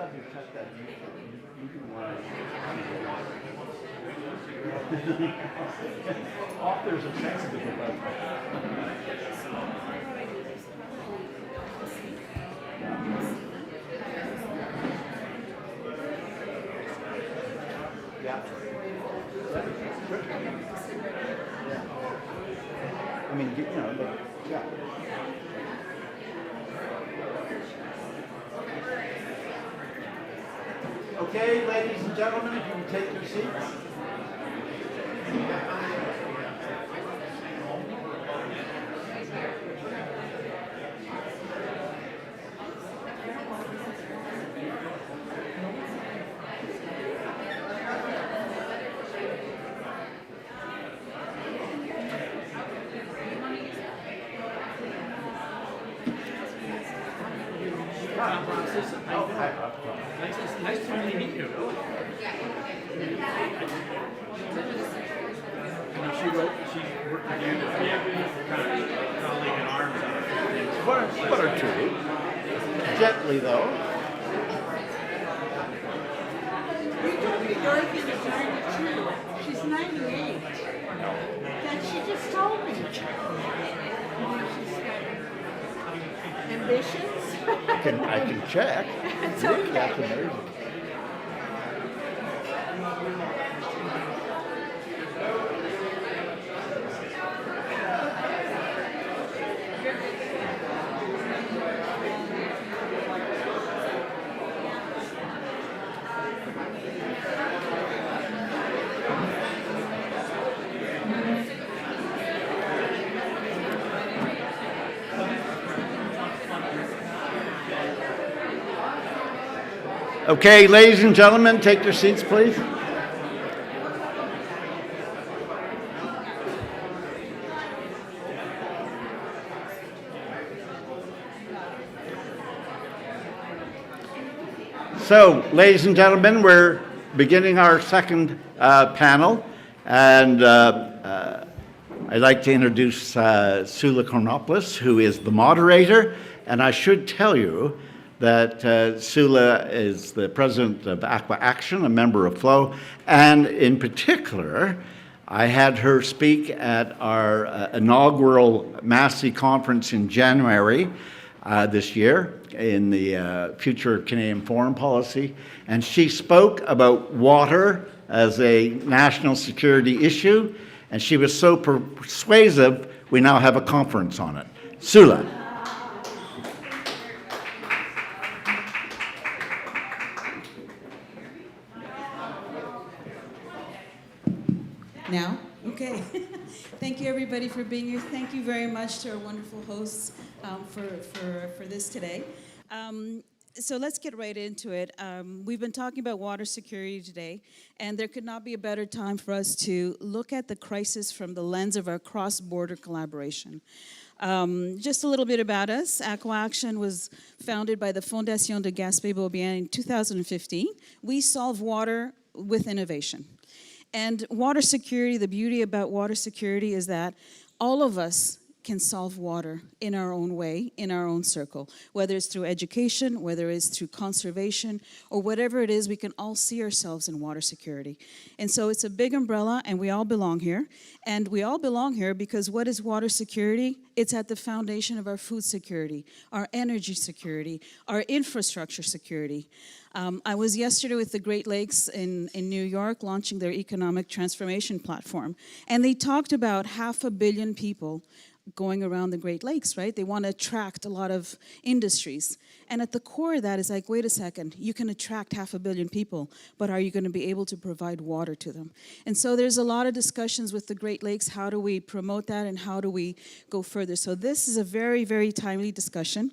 have you cut that. You can authors are sensitive about that. Yeah. I mean, you know, but, yeah. Okay, ladies and gentlemen, if you will take your seats. Nice to meet you. She worked with you to be a kind of colleague in arms on it. One or two. Gently, though. Dorothy is 92. She's 98. That she just told me. She's got ambitions. I can check. It's Really, okay. that's amazing. Okay, ladies and gentlemen, take your seats, please. So, ladies and gentlemen, we're beginning our second panel, and I'd like to introduce Sula Kornopoulos, who is the moderator, and I should tell you that Sula is the president of Aqua Action, a member of FLOW, and in particular, I had her speak at our inaugural Massey conference in January this year in the future of Canadian foreign policy, and she spoke about water as a national security issue, and she was so persuasive, we now have a conference on it. Sula. Now? Okay. Thank you, everybody, for being here. Thank you very much to our wonderful hosts for this today. So let's get right into it. We've been talking about water security today, and there could not be a better time for us to look at the crisis from the lens of our cross-border collaboration. Just a little bit about us. Aqua Action was founded by the Fondation de Gaspé-Beaubien in 2015. We solve water with innovation. And water security, the beauty about water security is that all of us can solve water in our own way, in our own circle. Whether it's through education, whether it's through conservation, or whatever it is, we can all see ourselves in water security. And so it's a big umbrella, and we all belong here. And we all belong here because what is water security? It's at the foundation of our food security, our energy security, our infrastructure security. I was yesterday with the Great Lakes in New York launching their economic transformation platform. And they talked about 500 million people going around the Great Lakes, right? They want to attract a lot of industries. And at the core of that is like, wait a second, you can attract 500 million people, but are you going to be able to provide water to them? And so there's a lot of discussions with the Great Lakes. How do we promote that and how do we go further? So this is a very, very timely discussion.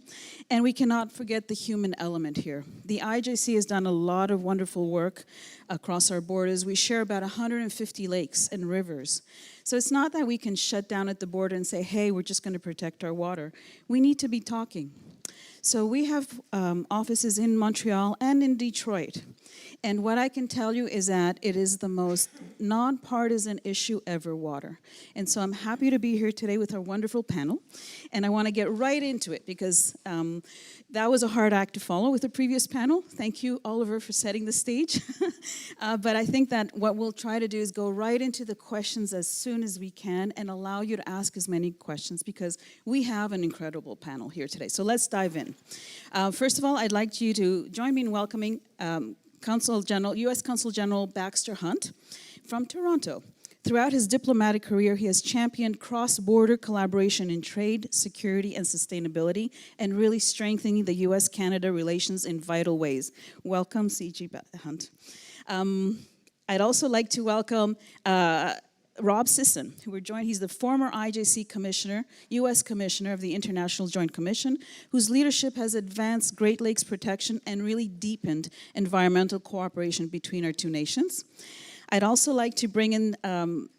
And we cannot forget the human element here. The IJC has done a lot of wonderful work across our borders. We share about 150 lakes and rivers. So it's not that we can shut down at the border and say, hey, we're just going to protect our water. We need to be talking. So we have offices in Montreal and in Detroit. And what I can tell you is that it is the most nonpartisan issue ever, water. And so I'm happy to be here today with our wonderful panel. And I want to get right into it because that was a hard act to follow with the previous panel. Thank you, Oliver, for setting the stage. But I think that what we'll try to do is go right into the questions as soon as we can and allow you to ask as many questions because we have an incredible panel here today. So let's dive in. First of all, I'd like you to join me in welcoming U.S. Consul General Baxter Hunt from Toronto. Throughout his diplomatic career, he has championed cross-border collaboration in trade, security, and sustainability, and really strengthening the U.S.-Canada relations in vital ways. Welcome, C.G. Hunt. I'd also like to welcome Rob Sisson, who we're joined. He's the former IJC Commissioner, U.S. Commissioner of the International Joint Commission, whose leadership has advanced Great Lakes protection and really deepened environmental cooperation between our two nations. I'd also like to bring in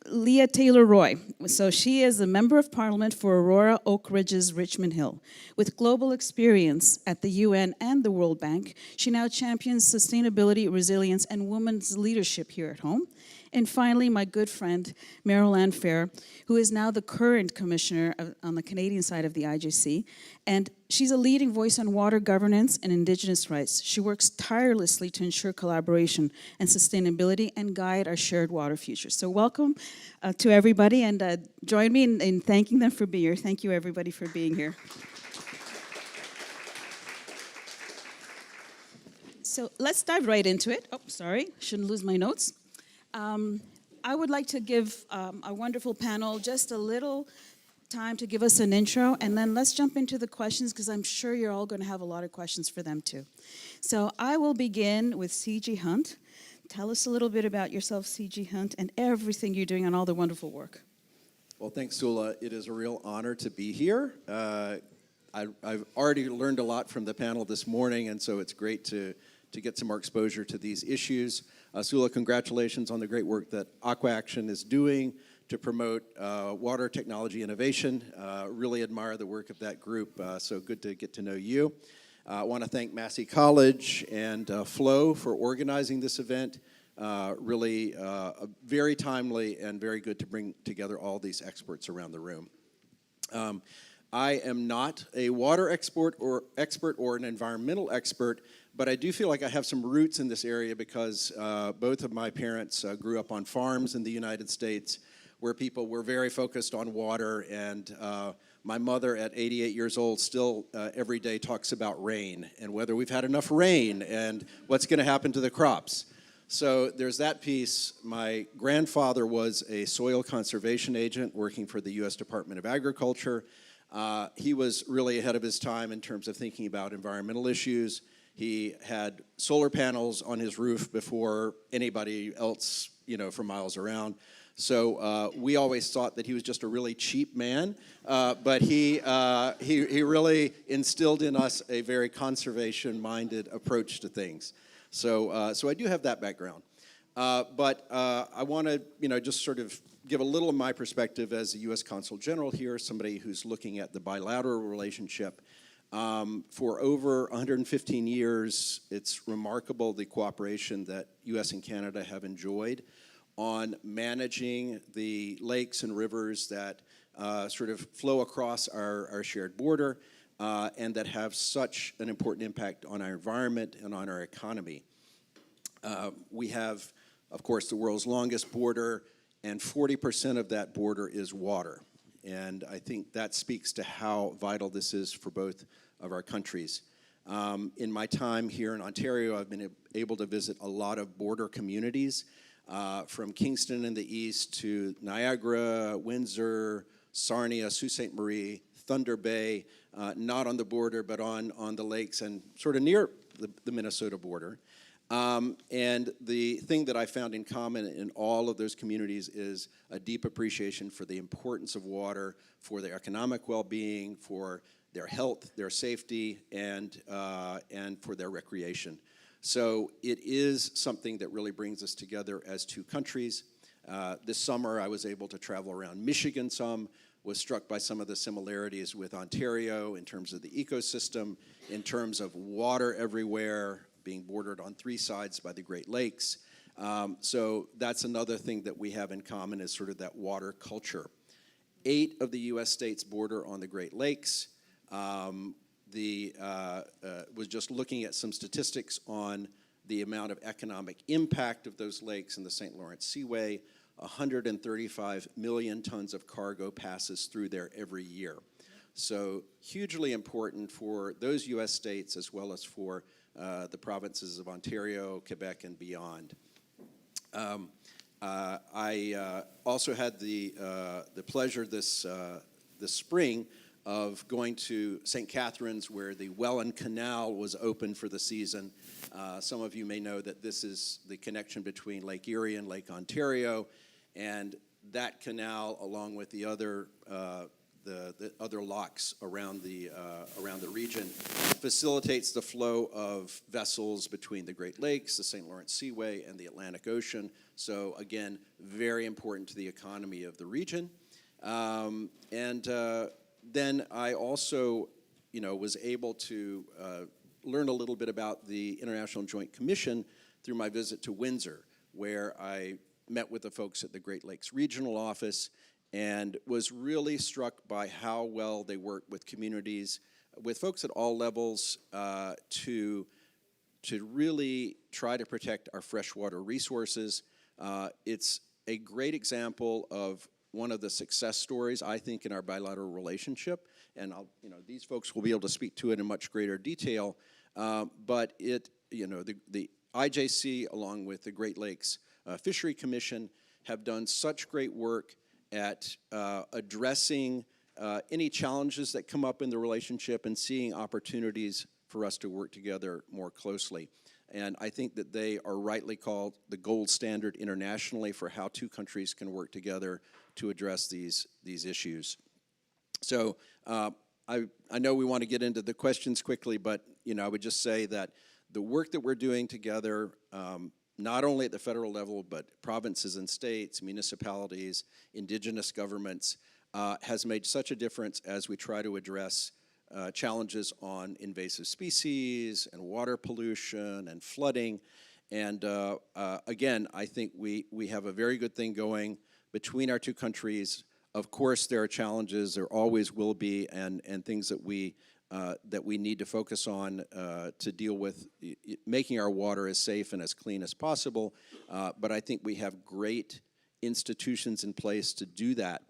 Leah Taylor-Roy. So she is a member of parliament for Aurora Oak Ridges Richmond Hill. With global experience at the UN and the World Bank, she now champions sustainability, resilience, and women's leadership here at home. And finally, my good friend, Meryl Ann Fair, who is now the current commissioner on the Canadian side of the IJC. And she's a leading voice on water governance and Indigenous rights. She works tirelessly to ensure collaboration and sustainability and guide our shared water future. So welcome to everybody, and join me in thanking them for being here. Thank you, everybody, for being here. So let's dive right into it. Oh, sorry, shouldn't lose my notes. I would like to give our wonderful panel just a little time to give us an intro, and then let's jump into the questions because I'm sure you're all going to have a lot of questions for them too. So I will begin with C.G. Hunt. Tell us a little bit about yourself, C.G. Hunt, and everything you're doing and all the wonderful work. Well, thanks, Sula. It is a real honor to be here. I've already learned a lot from the panel this morning, and so it's great to get some more exposure to these issues. Sula, congratulations on the great work that Aqua Action is doing to promote water technology innovation. Really admire the work of that group, so good to get to know you. I want to thank Massey College and Flo for organizing this event. Really very timely and very good to bring together all these experts around the room. I am not a water expert or an environmental expert, but I do feel like I have some roots in this area because both of my parents grew up on farms in the United States where people were very focused on water, and my mother at 88 years old still every day talks about rain and whether we've had enough rain and what's going to happen to the crops. So there's that piece. My grandfather was a soil conservation agent working for the U.S. Department of Agriculture. He was really ahead of his time in terms of thinking about environmental issues. He had solar panels on his roof before anybody else, for miles around. So we always thought that he was just a really cheap man, but he really instilled in us a very conservation-minded approach to things. So I do have that background. But I want to, just sort of give a little of my perspective as a U.S. Consul General here, somebody who's looking at the bilateral relationship. For over 115 years, it's remarkable the cooperation that U.S. and Canada have enjoyed on managing the lakes and rivers that sort of flow across our shared border and that have such an important impact on our environment and on our economy. We have, of course, the world's longest border, and 40% of that border is water. And I think that speaks to how vital this is for both of our countries. In my time here in Ontario, I've been able to visit a lot of border communities, from Kingston in the east to Niagara, Windsor, Sarnia, Sault Ste. Marie, Thunder Bay, not on the border, but on the lakes and sort of near the Minnesota border. And the thing that I found in common in all of those communities is a deep appreciation for the importance of water, for their economic well-being, for their health, their safety, and for their recreation. So it is something that really brings us together as two countries. This summer I was able to travel around Michigan some, was struck by some of the similarities with Ontario in terms of the ecosystem, in terms of water everywhere, being bordered on 3 sides by the Great Lakes. So that's another thing that we have in common is sort of that water culture. 8 of the U.S. states border on the Great Lakes. Was just looking at some statistics on the amount of economic impact of those lakes in the St. Lawrence Seaway. 135 million tons of cargo passes through there every year. So hugely important for those U.S. states as well as for the provinces of Ontario, Quebec, and beyond. I also had the pleasure this spring of going to St. Catharines, where the Welland Canal was open for the season. Some of you may know that this is the connection between Lake Erie and Lake Ontario, and that canal, along with the other locks around the region, facilitates the flow of vessels between the Great Lakes, the St. Lawrence Seaway, and the Atlantic Ocean. So again, very important to the economy of the region. Then I also, was able to learn a little bit about the International Joint Commission through my visit to Windsor, where I met with the folks at the Great Lakes Regional Office and was really struck by how well they work with communities, with folks at all levels, to really try to protect our freshwater resources. It's a great example of one of the success stories, I think, in our bilateral relationship, and these folks will be able to speak to it in much greater detail. But the IJC, along with the Great Lakes Fishery Commission, have done such great work at addressing any challenges that come up in the relationship and seeing opportunities for us to work together more closely. And I think that they are rightly called the gold standard internationally for how 2 countries can work together to address these issues. So I know we want to get into the questions quickly, but I would just say that the work that we're doing together, not only at the federal level, but provinces and states, municipalities, Indigenous governments, has made such a difference as we try to address challenges on invasive species and water pollution and flooding. And again, I think we have a very good thing going between our 2 countries. Of course, there are challenges, there always will be, and things that we need to focus on to deal with making our water as safe and as clean as possible. But I think we have great institutions in place to do that.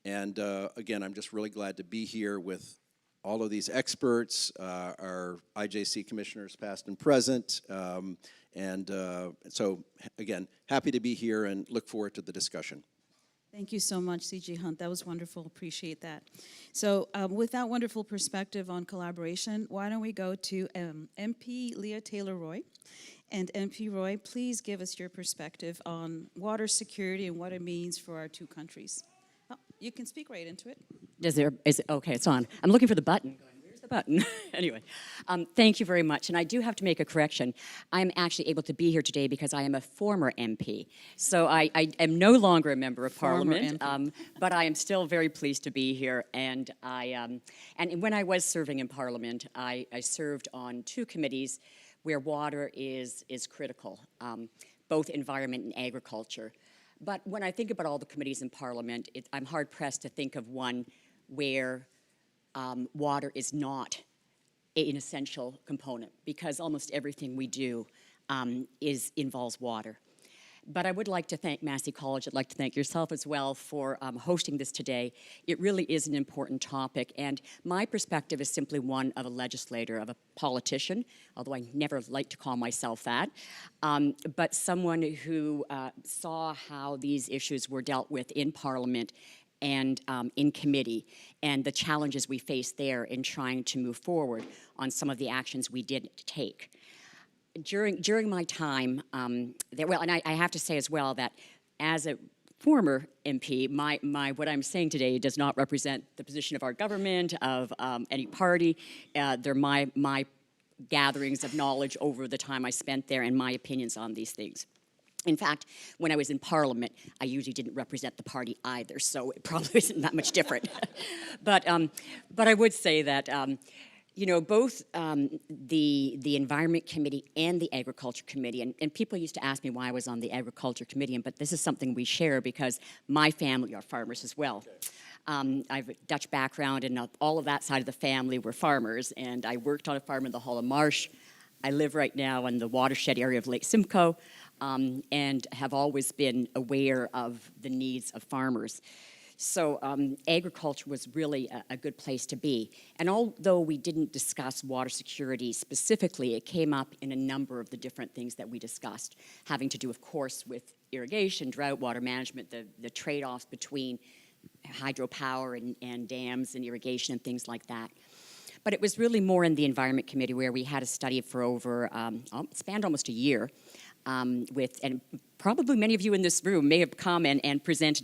And again, I'm just really glad to be here with all of these experts, our IJC commissioners past and present. So again, happy to be here and look forward to the discussion. Thank you so much, C.G. Hunt. That was wonderful. Appreciate that. So with that wonderful perspective on collaboration, why don't we go to MP Leah Taylor-Roy. And MP Roy, please give us your perspective on water security and what it means for our 2 countries. Oh, you can speak right into it. Okay, it's on. I'm looking for the button. Where's the button? Anyway, thank you very much. And I do have to make a correction. I'm actually able to be here today because I am a former MP. So I am no longer a member of Parliament, but I am still very pleased to be here. And and when I was serving in Parliament, I served on 2 committees where water is critical, both environment and agriculture. But when I think about all the committees in Parliament, I'm hard-pressed to think of one where water is not an essential component, because almost everything we do involves water. But I would like to thank Massey College. I'd like to thank yourself as well for hosting this today. It really is an important topic, and my perspective is simply one of a legislator, of a politician, although I never like to call myself that, but someone who saw how these issues were dealt with in Parliament and in committee, and the challenges we faced there in trying to move forward on some of the actions we did take. During my time there, well, and I have to say as well that as a former MP, what I'm saying today does not represent the position of our government, of any party. They're my gatherings of knowledge over the time I spent there and my opinions on these things. In fact, when I was in Parliament, I usually didn't represent the party either, so it probably isn't that much different. But I would say that You know, both the Environment Committee and the Agriculture Committee, and people used to ask me why I was on the Agriculture Committee, but this is something we share because my family are farmers as well. I have a Dutch background, and all of that side of the family were farmers, and I worked on a farm in the Hollow Marsh. I live right now in the watershed area of Lake Simcoe, and have always been aware of the needs of farmers. So agriculture was really a good place to be. And although we didn't discuss water security specifically, it came up in a number of the different things that we discussed, having to do, of course, with irrigation, drought, water management, the trade-offs between hydropower and dams and irrigation and things like that. But it was really more in the Environment Committee where we had a study for over, it spanned almost a year, and probably many of you in this room may have come and presented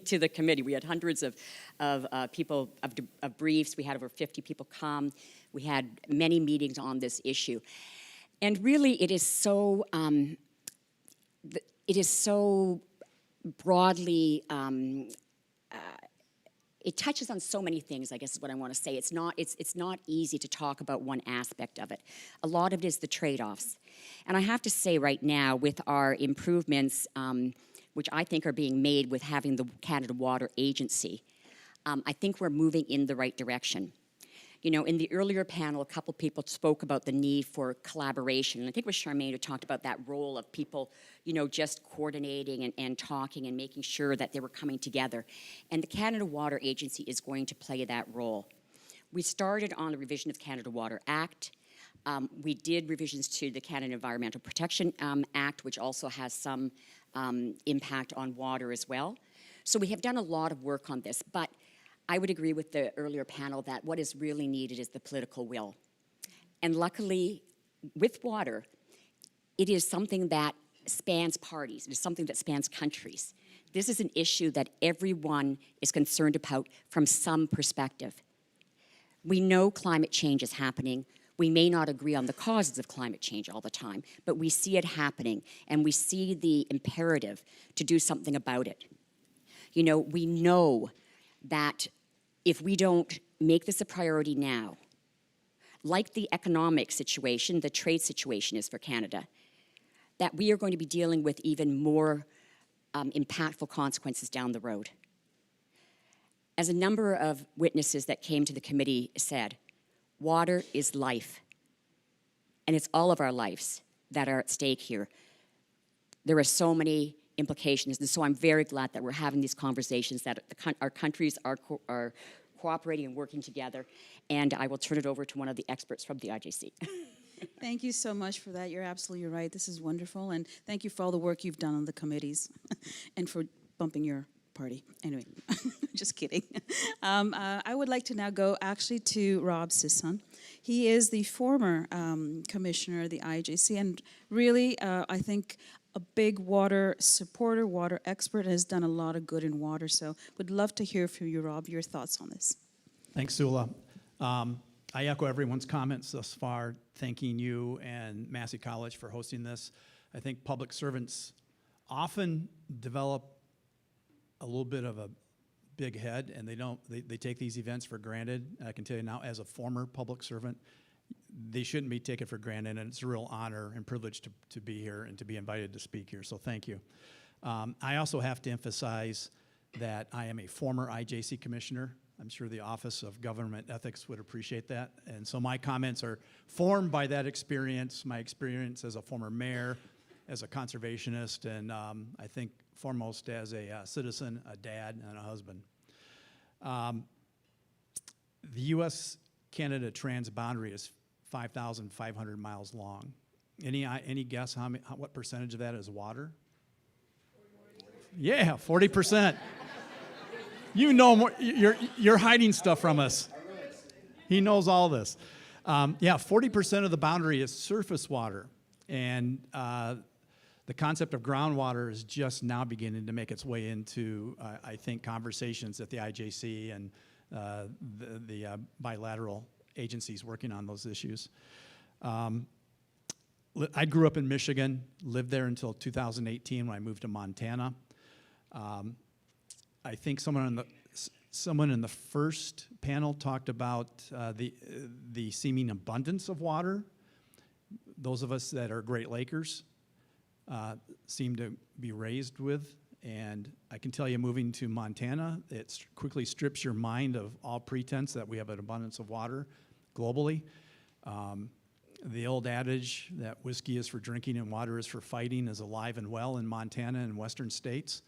to the committee. We had hundreds of people, of briefs. We had over 50 people come. We had many meetings on this issue. And really, it is so broadly, it touches on so many things, I guess is what I want to say. It's not easy to talk about one aspect of it. A lot of it is the trade-offs. And I have to say right now, with our improvements, which I think are being made with having the Canada Water Agency, I think we're moving in the right direction. You know, in the earlier panel, a couple people spoke about the need for collaboration. And I think it was Charmaine who talked about that role of people, you know, just coordinating and talking and making sure that they were coming together. And the Canada Water Agency is going to play that role. We started on the revision of Canada Water Act. We did revisions to the Canada Environmental Protection Act, which also has some impact on water as well. So we have done a lot of work on this, but I would agree with the earlier panel that what is really needed is the political will. And luckily, with water, it is something that spans parties. It is something that spans countries. This is an issue that everyone is concerned about from some perspective. We know climate change is happening. We may not agree on the causes of climate change all the time, but we see it happening, and we see the imperative to do something about it. You know, we know that if we don't make this a priority now, like the economic situation, the trade situation is for Canada, that we are going to be dealing with even more impactful consequences down the road. As a number of witnesses that came to the committee said, water is life, and it's all of our lives that are at stake here. There are so many implications, and so I'm very glad that we're having these conversations, that our countries are cooperating and working together, and I will turn it over to one of the experts from the IJC. Thank you so much for that. You're absolutely right. This is wonderful, and thank you for all the work you've done on the committees and for bumping your party. Anyway, just kidding. I would like to now go actually to Rob Sisson. He is the former commissioner of the IJC, and really, I think, a big water supporter, water expert, has done a lot of good in water. So would love to hear from you, Rob, your thoughts on this. Thanks, Sula. I echo everyone's comments thus far, thanking you and Massey College for hosting this. I think public servants often develop a little bit of a big head, and they take these events for granted. I can tell you now, as a former public servant, they shouldn't be taken for granted, and it's a real honor and privilege to be here and to be invited to speak here, so thank you. I also have to emphasize that I am a former IJC commissioner. I'm sure the Office of Government Ethics would appreciate that, and so my comments are formed by that experience, my experience as a former mayor, as a conservationist, and I think foremost as a citizen, a dad, and a husband. The U.S.-Canada transboundary is 5,500 miles long. Any guess what percentage of that is water? Yeah, 40%. You know more. You're hiding stuff from us. He knows all this. Yeah, 40% of the boundary is surface water, and the concept of groundwater is just now beginning to make its way into, I think, conversations at the IJC and the bilateral agencies working on those issues. I grew up in Michigan, lived there until 2018 when I moved to Montana. I think someone someone in the first panel talked about the seeming abundance of water. Those of us that are Great Lakers seem to be raised with. And I can tell you, moving to Montana, it quickly strips your mind of all pretense that we have an abundance of water globally. The old adage that whiskey is for drinking and water is for fighting is alive and well in Montana and western states.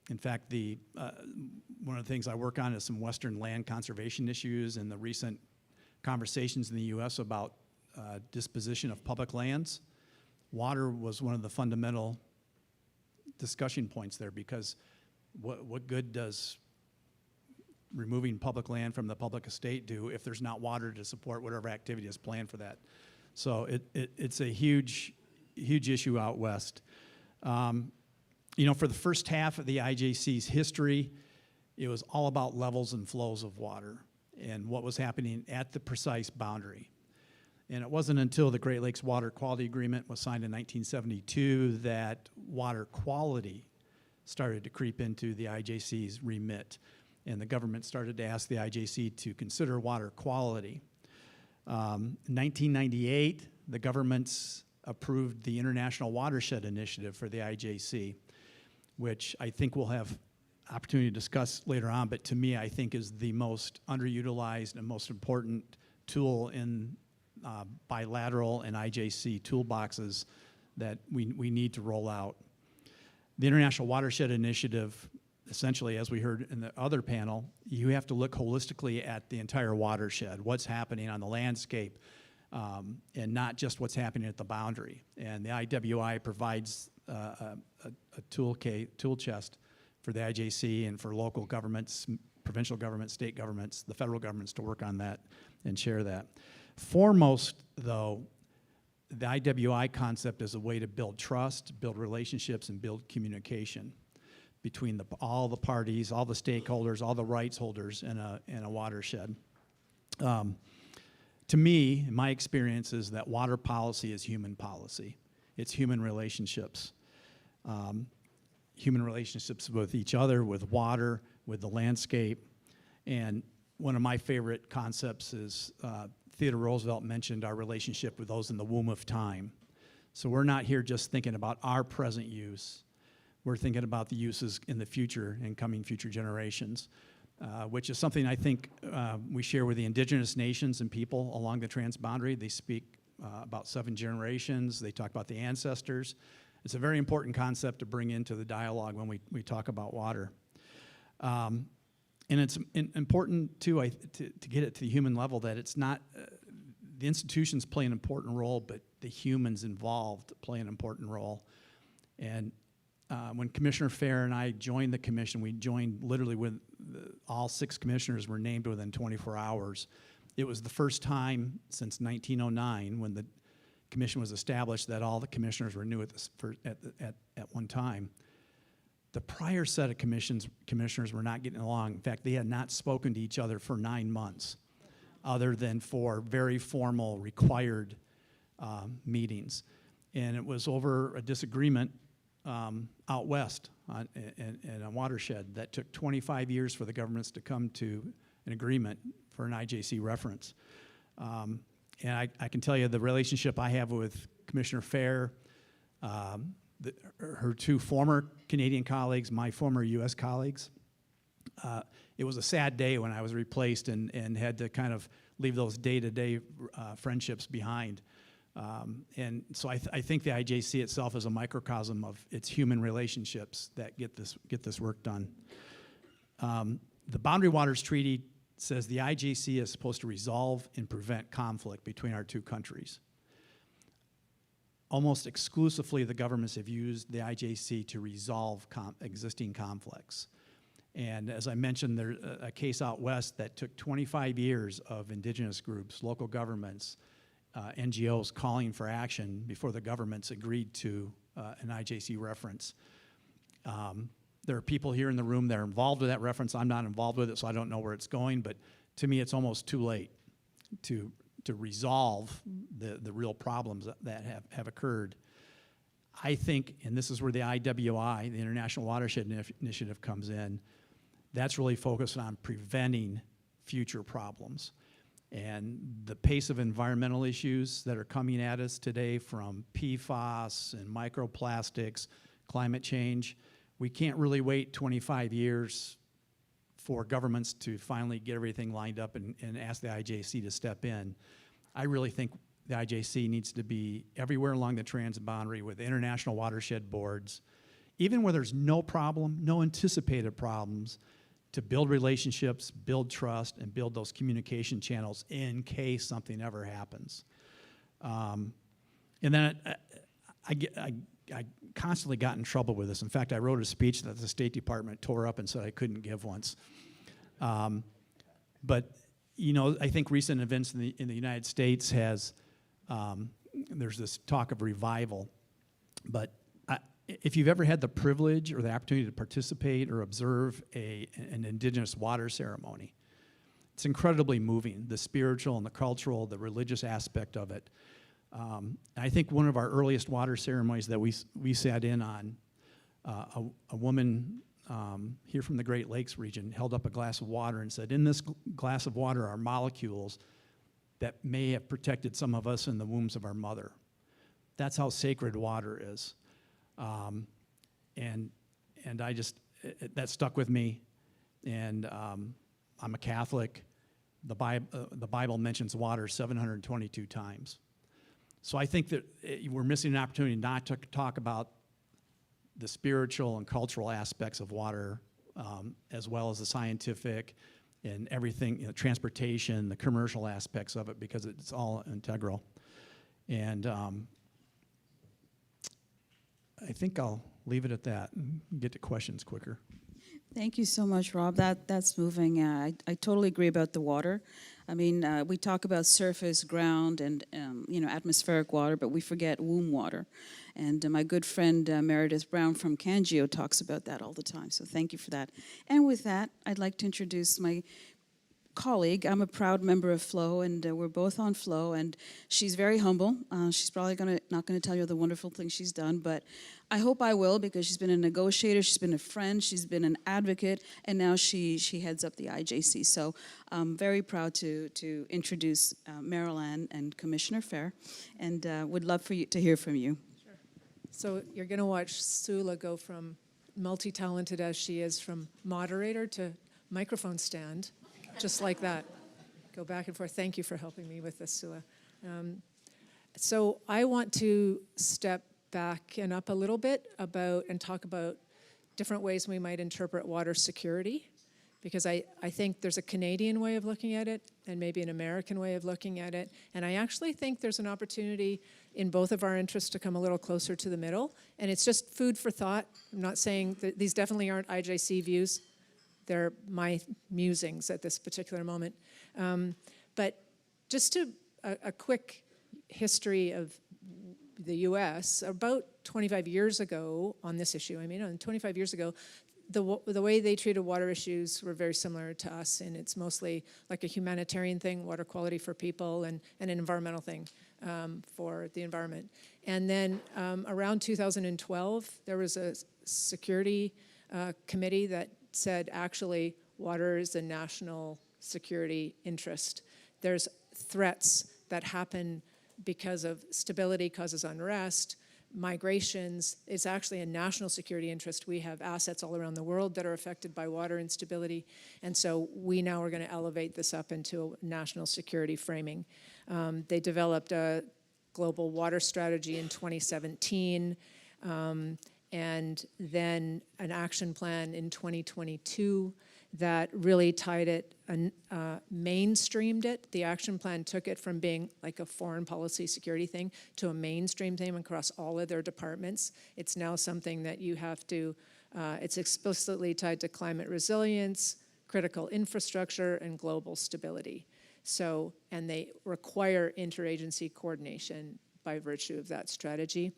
In fact, one of the things I work on is some western land conservation issues and the recent conversations in the U.S. about disposition of public lands. Water was one of the fundamental discussion points there, because what good does removing public land from the public estate do if there's not water to support whatever activity is planned for that? So it's a huge issue out west. You know, for the first half of the IJC's history, it was all about levels and flows of water and what was happening at the precise boundary. And it wasn't until the Great Lakes Water Quality Agreement was signed in 1972 that water quality started to creep into the IJC's remit. And the government started to ask the IJC to consider water quality. In 1998, the government's approved the International Watershed Initiative for the IJC, which I think we'll have opportunity to discuss later on, but to me, I think is the most underutilized and most important tool in bilateral and IJC toolboxes that we need to roll out. The International Watershed Initiative, essentially, as we heard in the other panel, you have to look holistically at the entire watershed, what's happening on the landscape, and not just what's happening at the boundary. And the IWI provides a tool chest for the IJC and for local governments, provincial governments, state governments, the federal governments to work on that and share that. Foremost, though, the IWI concept is a way to build trust, build relationships, and build communication between all the parties, all the stakeholders, all the rights holders in a watershed. To me, my experience is that water policy is human policy. It's human relationships. Human relationships with each other, with water, with the landscape. And one of my favorite concepts is Theodore Roosevelt mentioned our relationship with those in the womb of time. So we're not here just thinking about our present use. We're thinking about the uses in the future and coming future generations, which is something I think we share with the Indigenous nations and people along the transboundary. They speak about 7 generations. They talk about the ancestors. It's a very important concept to bring into the dialogue when we talk about water. And it's important, too, to get it to the human level, that it's not, the institutions play an important role, but the humans involved play an important role. And when Commissioner Fair and I joined the commission, we joined literally with all 6 commissioners were named within 24 hours. It was the first time since 1909, when the commission was established, that all the commissioners were new at one time. The prior set of commissioners were not getting along. In fact, they had not spoken to each other for 9 months, other than for very formal, required meetings. And it was over a disagreement out west in a watershed that took 25 years for the governments to come to an agreement for an IJC reference. And I can tell you the relationship I have with Commissioner Fair, her 2 former Canadian colleagues, my former U.S. colleagues. It was a sad day when I was replaced and had to kind of leave those day-to-day friendships behind. And so I think the IJC itself is a microcosm of its human relationships that get this work done. The Boundary Waters Treaty says the IJC is supposed to resolve and prevent conflict between our 2 countries. Almost exclusively, the governments have used the IJC to resolve existing conflicts. And as I mentioned, there's a case out west that took 25 years of Indigenous groups, local governments, NGOs calling for action before the governments agreed to an IJC reference. There are people here in the room that are involved with that reference. I'm not involved with it, so I don't know where it's going, but to me, it's almost too late to resolve the real problems that have occurred. I think, and this is where the IWI, the International Watershed Initiative, comes in, That's really focused on preventing future problems. And the pace of environmental issues that are coming at us today, from PFAS and microplastics, climate change, we can't really wait 25 years for governments to finally get everything lined up and ask the IJC to step in. I really think the IJC needs to be everywhere along the transboundary with international watershed boards, even where there's no problem, no anticipated problems, to build relationships, build trust, and build those communication channels in case something ever happens. And then I constantly got in trouble with this. In fact, I wrote a speech that the State Department tore up and said I couldn't give once. But you know, I think recent events in the United States has, there's this talk of revival. But if you've ever had the privilege or the opportunity to participate or observe an Indigenous water ceremony, it's incredibly moving, the spiritual and the cultural, the religious aspect of it. I think one of our earliest water ceremonies that we sat in on, a woman here from the Great Lakes region held up a glass of water and said, "In this glass of water are molecules that may have protected some of us in the wombs of our mother." That's how sacred water is. And I just, that stuck with me. And I'm a Catholic. The Bible mentions water 722 times. So I think that we're missing an opportunity not to talk about the spiritual and cultural aspects of water, as well as the scientific and everything, you know, transportation, the commercial aspects of it, because it's all integral. And I think I'll leave it at that and get to questions quicker. Thank you so much, Rob. That's moving. I totally agree about the water. I mean, we talk about surface, ground, and atmospheric water, but we forget womb water. And my good friend Meredith Brown from Cangio talks about that all the time. So thank you for that. And with that, I'd like to introduce my colleague. I'm a proud member of Flow, and we're both on Flow, and she's very humble. She's probably not going to tell you the wonderful things she's done, but I hope I will, because she's been a negotiator, she's been a friend, she's been an advocate, and now she heads up the IJC. So I'm very proud to introduce Marilyn and Commissioner Fair, and would love for you to hear from you. Sure. So you're going to watch Sula go from multi-talented as she is, from moderator to microphone stand. Just like that. Go back and forth. Thank you for helping me with this, Sula. So I want to step back and up a little bit and talk about different ways we might interpret water security, because I think there's a Canadian way of looking at it and maybe an American way of looking at it. And I actually think there's an opportunity in both of our interests to come a little closer to the middle. And it's just food for thought. I'm not saying that these definitely aren't IJC views. They're my musings at this particular moment. But just a quick history of the U.S., about 25 years ago on this issue, 25 years ago, the way they treated water issues were very similar to us, and it's mostly like a humanitarian thing, water quality for people, and an environmental thing for the environment. And then around 2012, there was a security committee that said, actually, water is a national security interest. There's threats that happen because of stability causes unrest, migrations. It's actually a national security interest. We have assets all around the world that are affected by water instability, and so we now are going to elevate this up into a national security framing. They developed a global water strategy in 2017, and then an action plan in 2022 that really tied it, mainstreamed it. The action plan took it from being like a foreign policy security thing to a mainstream thing across all of their departments. It's now something that you have to, it's explicitly tied to climate resilience, critical infrastructure, and global stability. So, and they require interagency coordination by virtue of that strategy.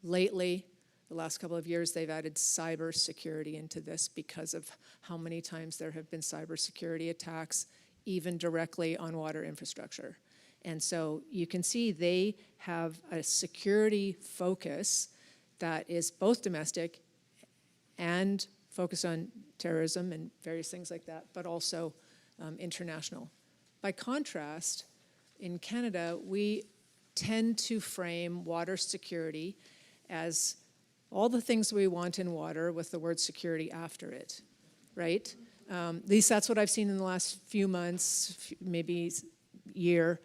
Lately, the last couple of years, they've added cybersecurity into this because of how many times there have been cybersecurity attacks, even directly on water infrastructure. And so you can see they have a security focus that is both domestic and focused on terrorism and various things like that, but also international. By contrast, in Canada, we tend to frame water security as all the things we want in water with the word security after it, right? At least that's what I've seen in the last few months, maybe year.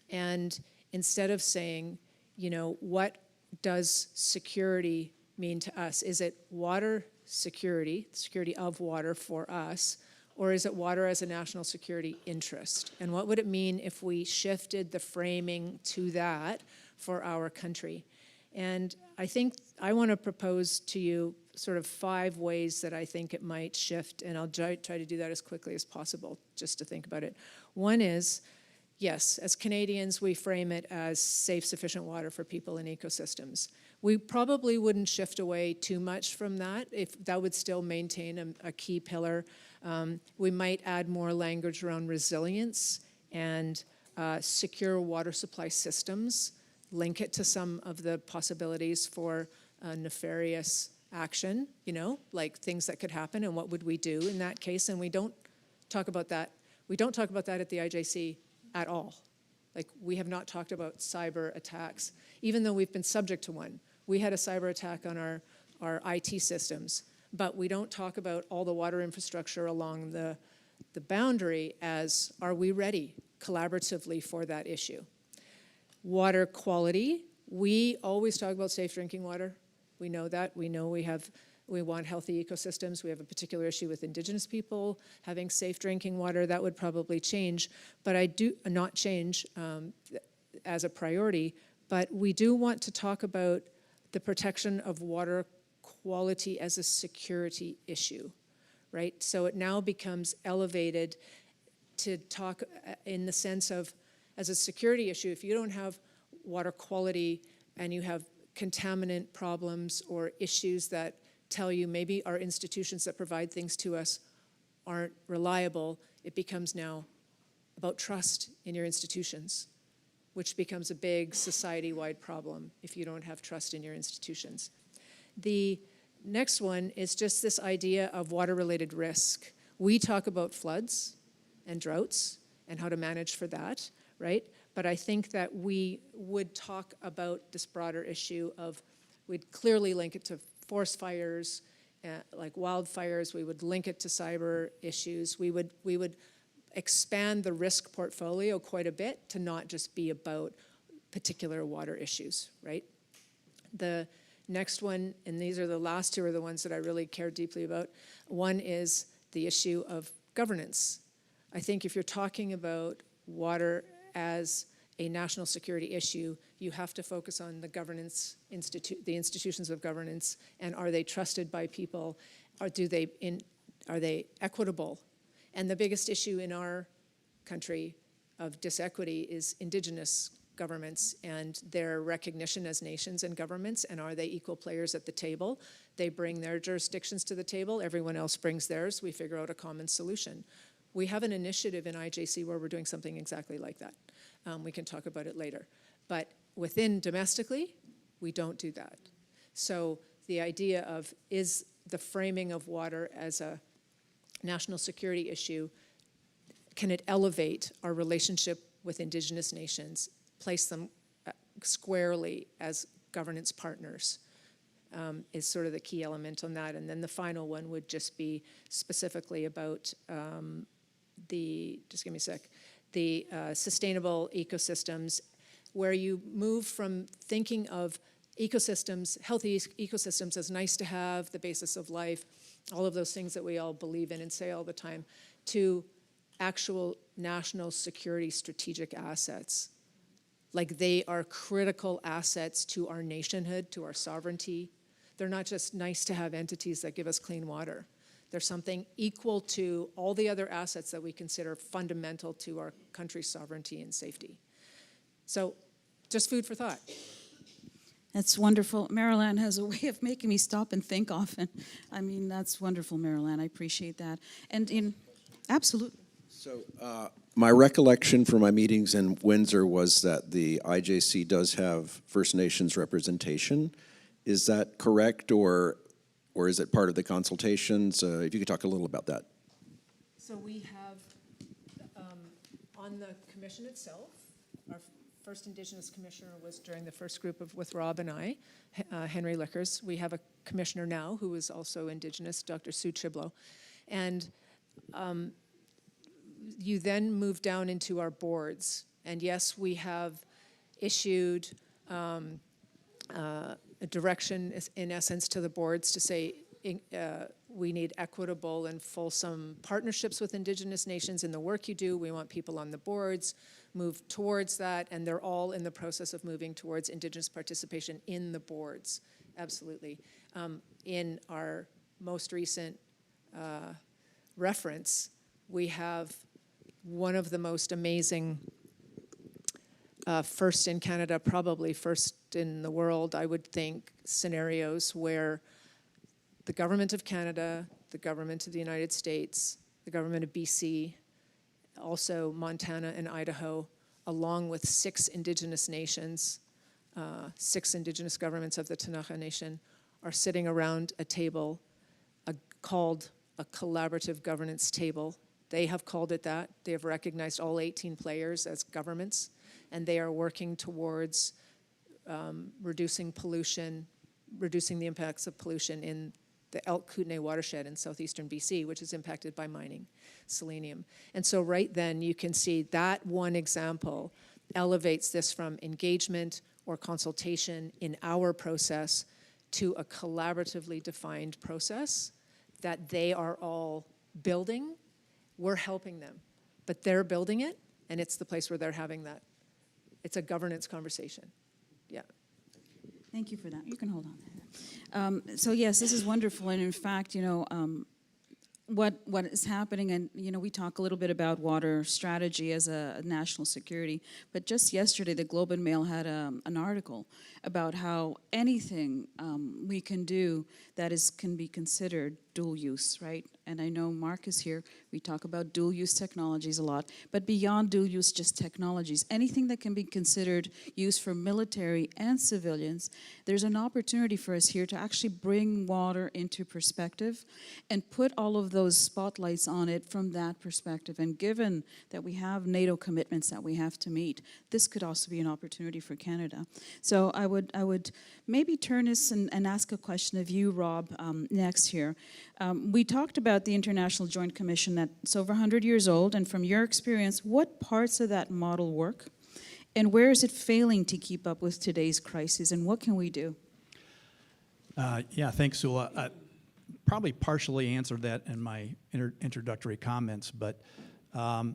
And instead of saying, you know, what does security mean to us? Is it water security, security of water for us, or is it water as a national security interest? And what would it mean if we shifted the framing to that for our country? And I think I want to propose to you sort of 5 ways that I think it might shift, and I'll try to do that as quickly as possible, just to think about it. One is, yes, as Canadians, we frame it as safe, sufficient water for people and ecosystems. We probably wouldn't shift away too much from that, if that would still maintain a key pillar. We might add more language around resilience and secure water supply systems, link it to some of the possibilities for nefarious action, you know, like things that could happen and what would we do in that case. And we don't talk about that. We don't talk about that at the IJC at all. Like, we have not talked about cyber attacks, even though we've been subject to one. We had a cyber attack on our IT systems, but we don't talk about all the water infrastructure along the boundary as, are we ready collaboratively for that issue? Water quality, we always talk about safe drinking water. We know that. We know we want healthy ecosystems. We have a particular issue with Indigenous people having safe drinking water. That would probably change, but I do not change as a priority, but we do want to talk about the protection of water quality as a security issue, right? So it now becomes elevated to talk in the sense of, as a security issue, if you don't have water quality and you have contaminant problems or issues that tell you maybe our institutions that provide things to us aren't reliable, it becomes now about trust in your institutions, which becomes a big society-wide problem if you don't have trust in your institutions. The next one is just this idea of water-related risk. We talk about floods and droughts and how to manage for that, right? But I think that we would talk about this broader issue of, we'd clearly link it to forest fires, like wildfires. We would link it to cyber issues. We would expand the risk portfolio quite a bit to not just be about particular water issues, right? The next one, and these are the last 2 are the ones that I really care deeply about. One is the issue of governance. I think if you're talking about water as a national security issue, you have to focus on the governance the institutions of governance, and are they trusted by people? Are they equitable? And the biggest issue in our country of disequity is Indigenous governments and their recognition as nations and governments, and are they equal players at the table? They bring their jurisdictions to the table, everyone else brings theirs, we figure out a common solution. We have an initiative in IJC where we're doing something exactly like that. We can talk about it later. But within domestically, we don't do that. So the idea of, is the framing of water as a national security issue, can it elevate our relationship with Indigenous nations, place them squarely as governance partners, is sort of the key element on that. And then the final one would just be specifically about just give me a sec, the sustainable ecosystems, where you move from thinking of ecosystems, healthy ecosystems as nice to have, the basis of life, all of those things that we all believe in and say all the time, to actual national security strategic assets. Like, they are critical assets to our nationhood, to our sovereignty. They're not just nice to have entities that give us clean water. They're something equal to all the other assets that we consider fundamental to our country's sovereignty and safety. So, just food for thought. That's wonderful. Marilyn has a way of making me stop and think often. I mean, that's wonderful, Marilyn. I appreciate that. And absolutely. So my recollection from my meetings in Windsor was that the IJC does have First Nations representation. Is that correct, or or is it part of the consultations? If you could talk a little about that. So we have, on the commission itself, our first Indigenous commissioner was during the first group with Rob and I, Henry Lickers. We have a commissioner now who is also Indigenous, Dr. Sue Chiblo. And you then move down into our boards. And yes, we have issued a direction, in essence, to the boards to say we need equitable and fulsome partnerships with Indigenous nations in the work you do. We want people on the boards, move towards that, and they're all in the process of moving towards Indigenous participation in the boards, absolutely. In our most recent reference, we have one of the most amazing, first in Canada, probably first in the world, I would think, scenarios where the government of Canada, the government of the United States, the government of BC, also Montana and Idaho, along with 6 Indigenous nations, 6 Indigenous governments of the Tanaha Nation, are sitting around a table called a collaborative governance table. They have called it that. They have recognized all 18 players as governments, and they are working towards reducing pollution, reducing the impacts of pollution in the Elk Kootenay watershed in southeastern BC, which is impacted by mining selenium. And so right then you can see that one example elevates this from engagement or consultation in our process to a collaboratively defined process that they are all building. We're helping them, but they're building it, and it's the place where they're having that. It's a governance conversation. Yeah. Thank you for that. You can hold on. So yes, this is wonderful, and in fact, what is happening, and we talk a little bit about water strategy as a national security, but just yesterday the Globe and Mail had an article about how anything we can do that can be considered dual use, right? And I know Mark is here. We talk about dual use technologies a lot, but beyond dual use just technologies, anything that can be considered used for military and civilians, there's an opportunity for us here to actually bring water into perspective and put all of those spotlights on it from that perspective. And given that we have NATO commitments that we have to meet, this could also be an opportunity for Canada. So I would maybe turn this and ask a question of you, Rob, next here. We talked about the International Joint Commission that's over 100 years old, and from your experience, what parts of that model work, and where is it failing to keep up with today's crisis, and what can we do? Yeah, thanks, Sula. I probably partially answered that in my introductory comments, but the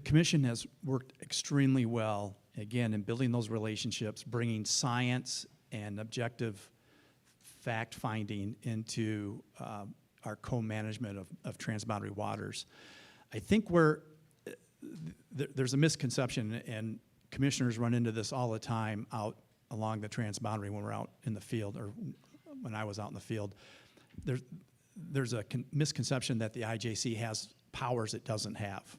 Commission has worked extremely well, again, in building those relationships, bringing science and objective fact-finding into our co-management of transboundary waters. I think there's a misconception, and commissioners run into this all the time out along the transboundary when we're out in the field, or when I was out in the field. There's a misconception that the IJC has powers it doesn't have.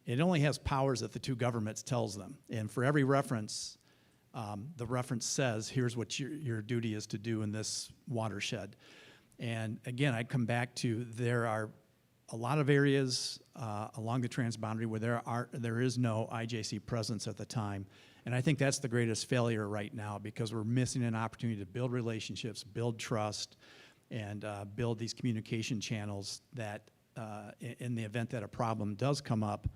It only has powers that the two governments tells them. And for every reference, the reference says, here's what your duty is to do in this watershed. And again, I'd come back to there are a lot of areas along the transboundary where there is no IJC presence at the time. And I think that's the greatest failure right now, because we're missing an opportunity to build relationships, build trust, and build these communication channels that in the event that a problem does come up,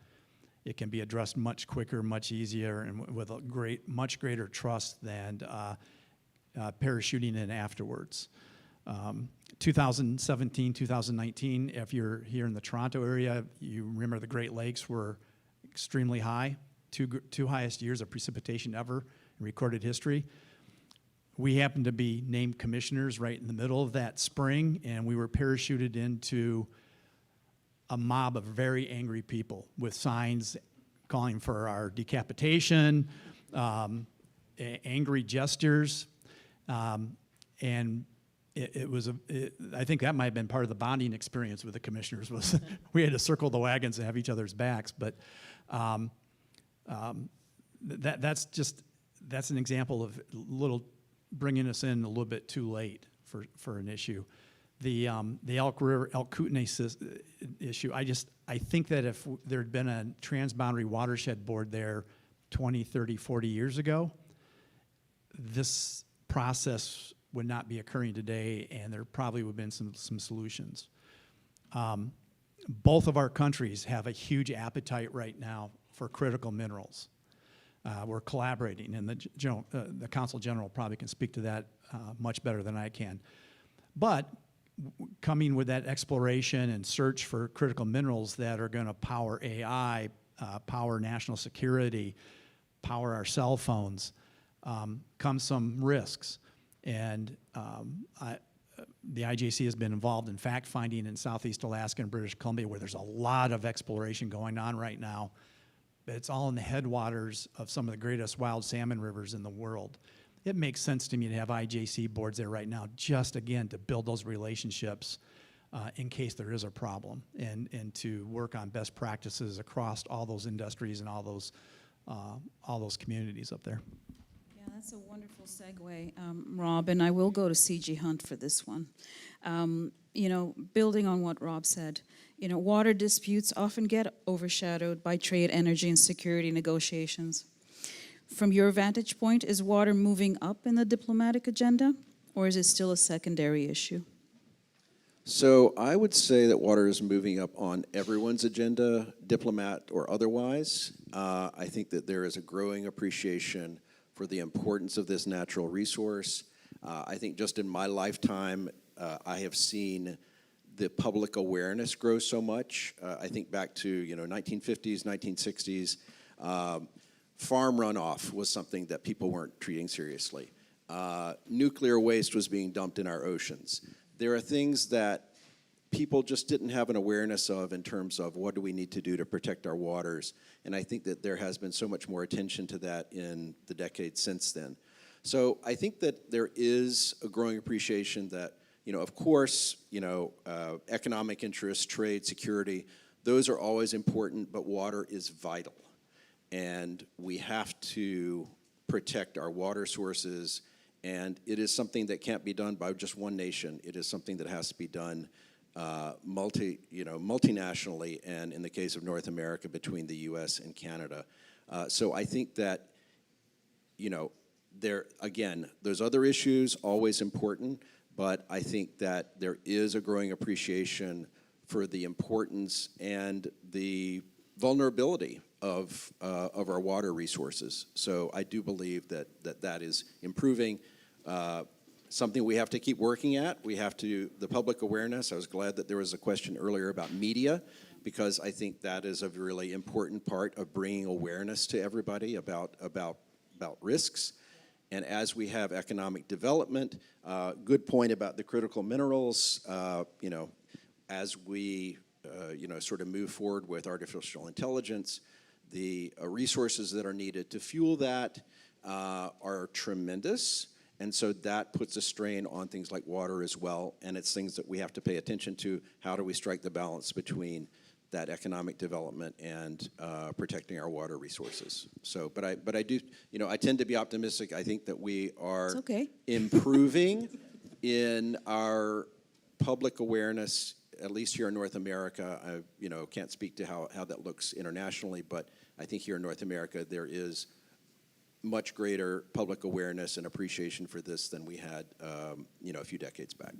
it can be addressed much quicker, much easier, and with a much greater trust than parachuting in afterwards. 2017, 2019, if you're here in the Toronto area, you remember the Great Lakes were extremely high, two highest years of precipitation ever in recorded history. We happened to be named commissioners right in the middle of that spring, and we were parachuted into a mob of very angry people with signs calling for our decapitation, angry gestures, and I think that might have been part of the bonding experience with the commissioners, was we had to circle the wagons and have each other's backs. But that's an example of bringing us in a little bit too late for an issue. The Elk River, Elk Kootenai issue, I think that if there had been a transboundary watershed board there 20, 30, 40 years ago, this process would not be occurring today, and there probably would have been some solutions. Both of our countries have a huge appetite right now for critical minerals. We're collaborating, and the Consul General probably can speak to that much better than I can. But coming with that exploration and search for critical minerals that are going to power AI, power national security, power our cell phones, comes some risks. And the IJC has been involved in fact-finding in Southeast Alaska and British Columbia, where there's a lot of exploration going on right now. But it's all in the headwaters of some of the greatest wild salmon rivers in the world. It makes sense to me to have IJC boards there right now, just again to build those relationships in case there is a problem, and to work on best practices across all those industries and all those communities up there. Yeah, that's a wonderful segue, Rob, and I will go to C.G. Hunt for this one. Building on what Rob said, water disputes often get overshadowed by trade, energy, and security negotiations. From your vantage point, is water moving up in the diplomatic agenda, or is it still a secondary issue? So I would say that water is moving up on everyone's agenda, diplomat or otherwise. I think that there is a growing appreciation for the importance of this natural resource. I think just in my lifetime, I have seen the public awareness grow so much. I think back to 1950s, 1960s. Farm runoff was something that people weren't treating seriously. Nuclear waste was being dumped in our oceans. There are things that people just didn't have an awareness of in terms of what do we need to do to protect our waters. And I think that there has been so much more attention to that in the decades since then. So I think that there is a growing appreciation that, of course, economic interests, trade, security, those are always important, but water is vital. And we have to protect our water sources, and it is something that can't be done by just one nation. It is something that has to be done multinationally, and in the case of North America, between the U.S. and Canada. So I think that, there's other issues, always important, but I think that there is a growing appreciation for the importance and the vulnerability of our water resources. So I do believe that is improving. Something we have to keep working at. The public awareness. I was glad that there was a question earlier about media, because I think that is a really important part of bringing awareness to everybody about risks. And as we have economic development, good point about the critical minerals, as we sort of move forward with artificial intelligence, the resources that are needed to fuel that are tremendous. And so that puts a strain on things like water as well. And it's things that we have to pay attention to. How do we strike the balance between that economic development and protecting our water resources? So, but I do, I tend to be optimistic. I think that we are improving in our public awareness, at least here in North America. I can't speak to how that looks internationally, but I think here in North America there is much greater public awareness and appreciation for this than we had, a few decades back.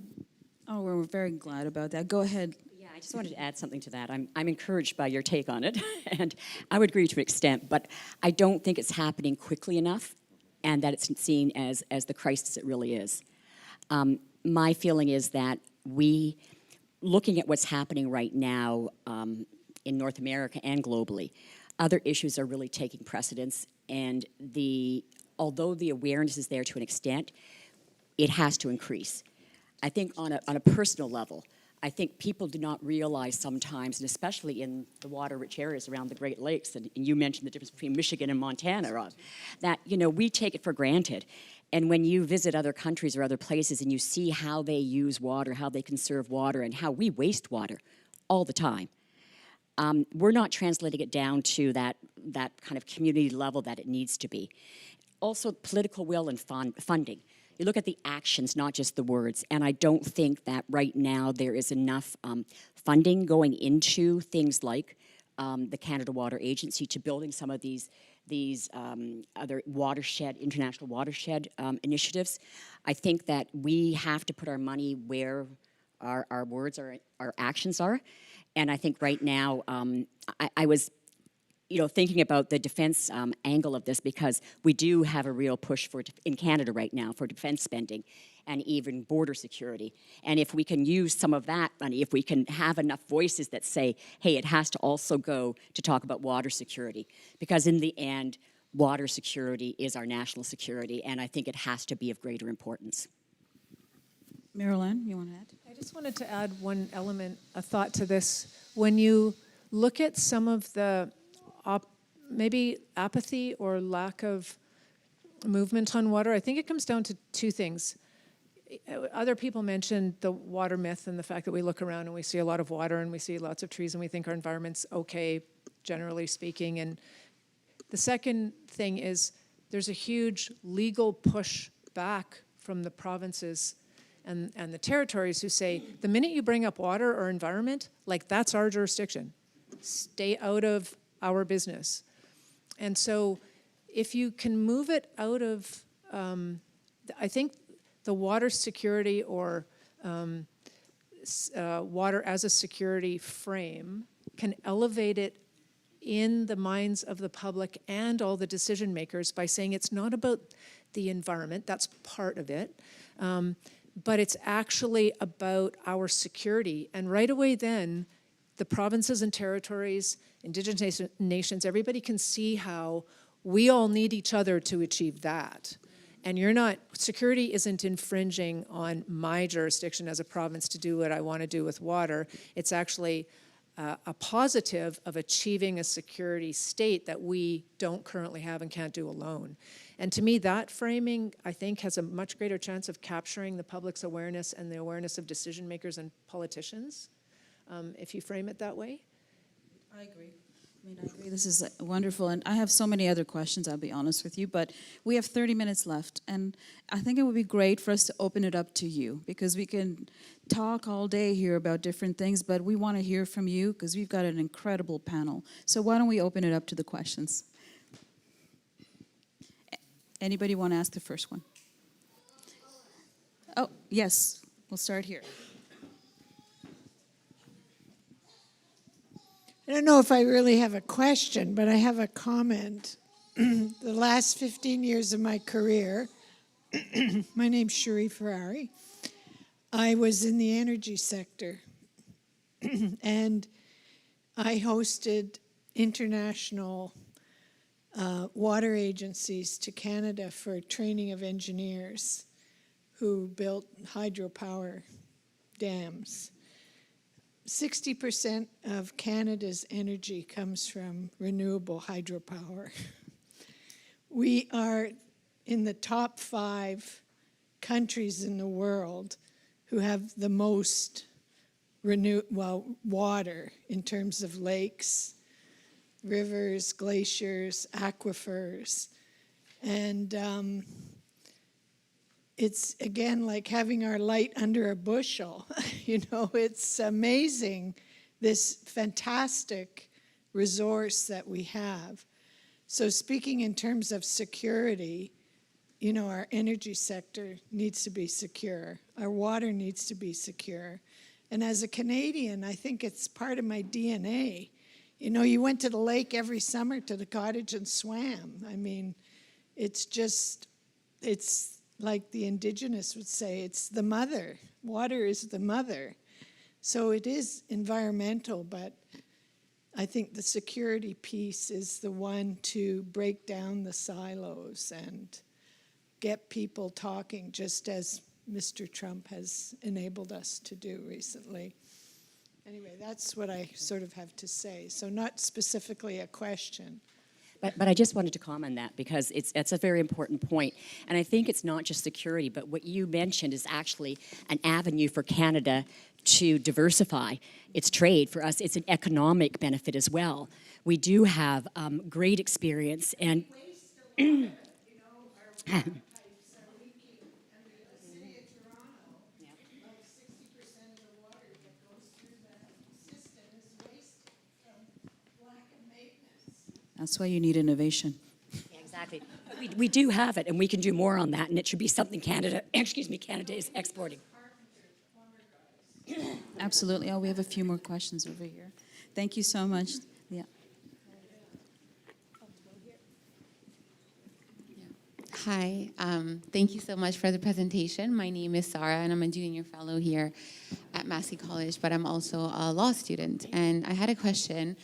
Oh, we're very glad about that. Go ahead. Yeah, I just wanted to add something to that. I'm encouraged by your take on it, and I would agree to an extent, but I don't think it's happening quickly enough, and that it's seen as the crisis it really is. My feeling is that looking at what's happening right now in North America and globally, other issues are really taking precedence, and although the awareness is there to an extent, it has to increase. I think on a personal level, I think people do not realize sometimes, and especially in the water-rich areas around the Great Lakes, and you mentioned the difference between Michigan and Montana, Rob, that, we take it for granted. And when you visit other countries or other places and you see how they use water, how they conserve water, and how we waste water all the time, we're not translating it down to that kind of community level that it needs to be. Also, political will and funding. you look at the actions, not just the words. And I don't think that right now there is enough funding going into things like the Canada Water Agency to building some of these other international watershed initiatives. I think that we have to put our money where our words are, our actions are. And I think right now, I was thinking about the defense angle of this, because we do have a real push in Canada right now for defense spending and even border security. And if we can use some of that money, if we can have enough voices that say, hey, it has to also go to talk about water security, because in the end, water security is our national security, and I think it has to be of greater importance. Marilyn, you want to add? I just wanted to add one element, a thought to this. When you look at some of the maybe apathy or lack of movement on water, I think it comes down to two things. Other people mentioned the water myth and the fact that we look around and we see a lot of water and we see lots of trees and we think our environment's okay, generally speaking. And the second thing is there's a huge legal push back from the provinces and the territories who say, the minute you bring up water or environment, like that's our jurisdiction. Stay out of our business. And so if you can move it out of, I think the water security or water as a security frame can elevate it in the minds of the public and all the decision makers by saying it's not about the environment, that's part of it, but it's actually about our security. And right away then, the provinces and territories, Indigenous nations, everybody can see how we all need each other to achieve that. And security isn't infringing on my jurisdiction as a province to do what I want to do with water. It's actually a positive of achieving a security state that we don't currently have and can't do alone. And to me, that framing, I think, has a much greater chance of capturing the public's awareness and the awareness of decision makers and politicians, if you frame it that way. I agree. I agree. This is wonderful. And I have so many other questions, I'll be honest with you, but we have 30 minutes left. And I think it would be great for us to open it up to you, because we can talk all day here about different things, but we want to hear from you because we've got an incredible panel. So why don't we open it up to the questions? Anybody want to ask the first one? Oh, yes. We'll start here. I don't know if I really have a question, but I have a comment. The last 15 years of my career, my name's Cherie Ferrari, I was in the energy sector. And I hosted international water agencies to Canada for training of engineers who built hydropower dams. 60% of Canada's energy comes from renewable hydropower. We are in the top 5 countries in the world who have the most water in terms of lakes, rivers, glaciers, aquifers. And it's, again, like having our light under a bushel. It's amazing, this fantastic resource that we have. So speaking in terms of security, our energy sector needs to be secure. Our water needs to be secure. And as a Canadian, I think it's part of my DNA. You went to the lake every summer, to the cottage, and swam. I mean, it's like the Indigenous would say, it's the mother. Water is the mother. So it is environmental, but I think the security piece is the one to break down the silos and get people talking, just as Mr. Trump has enabled us to do recently. Anyway, that's what I sort of have to say. So not specifically a question. But I just wanted to comment on that, because it's a very important point. And I think it's not just security, but what you mentioned is actually an avenue for Canada to diversify its trade. For us, it's an economic benefit as well. We do have great experience, and That's why you need innovation. Yeah, exactly. We do have it, and we can do more on that, and it should be something Canada, Canada is exporting. Absolutely. Oh, we have a few more questions over here. Thank you so much. Yeah. Hi, thank you so much for the presentation. My name is Sarah, and I'm a junior fellow here at Massey College, but I'm also a law student. And I had a question.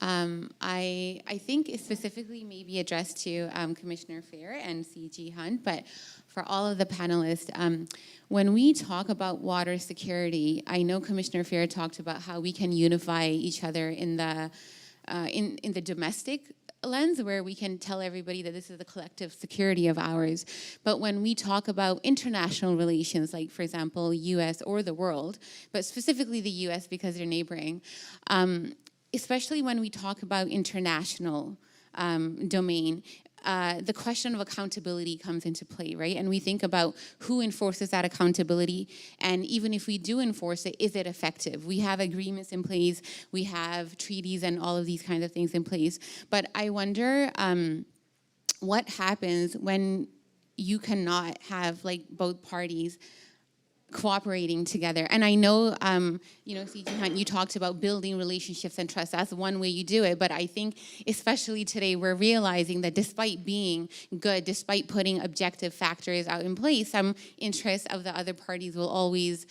I think it's specifically maybe addressed to Commissioner Fair and C.G. Hunt, but for all of the panelists, when we talk about water security, I know Commissioner Fair talked about how we can unify each other in the domestic lens, where we can tell everybody that this is the collective security of ours. But when we talk about international relations, like for example, US or the world, but specifically the US because they're neighboring, especially when we talk about international domain, the question of accountability comes into play, right? And we think about who enforces that accountability, and even if we do enforce it, is it effective? We have agreements in place, we have treaties and all of these kinds of things in place. But I wonder what happens when you cannot have like both parties cooperating together. And I know, C.G. Hunt, you talked about building relationships and trust. That's one way you do it. But I think, especially today, we're realizing that despite being good, despite putting objective factors out in place, some interests of the other parties will always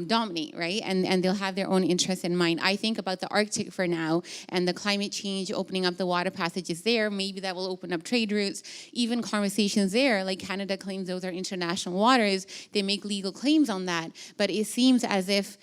dominate, right? And they'll have their own interests in mind. I think about the Arctic for now, and the climate change opening up the water passages there. Maybe that will open up trade routes, even conversations there. Like Canada claims those are international waters. They make legal claims on that. But it seems as if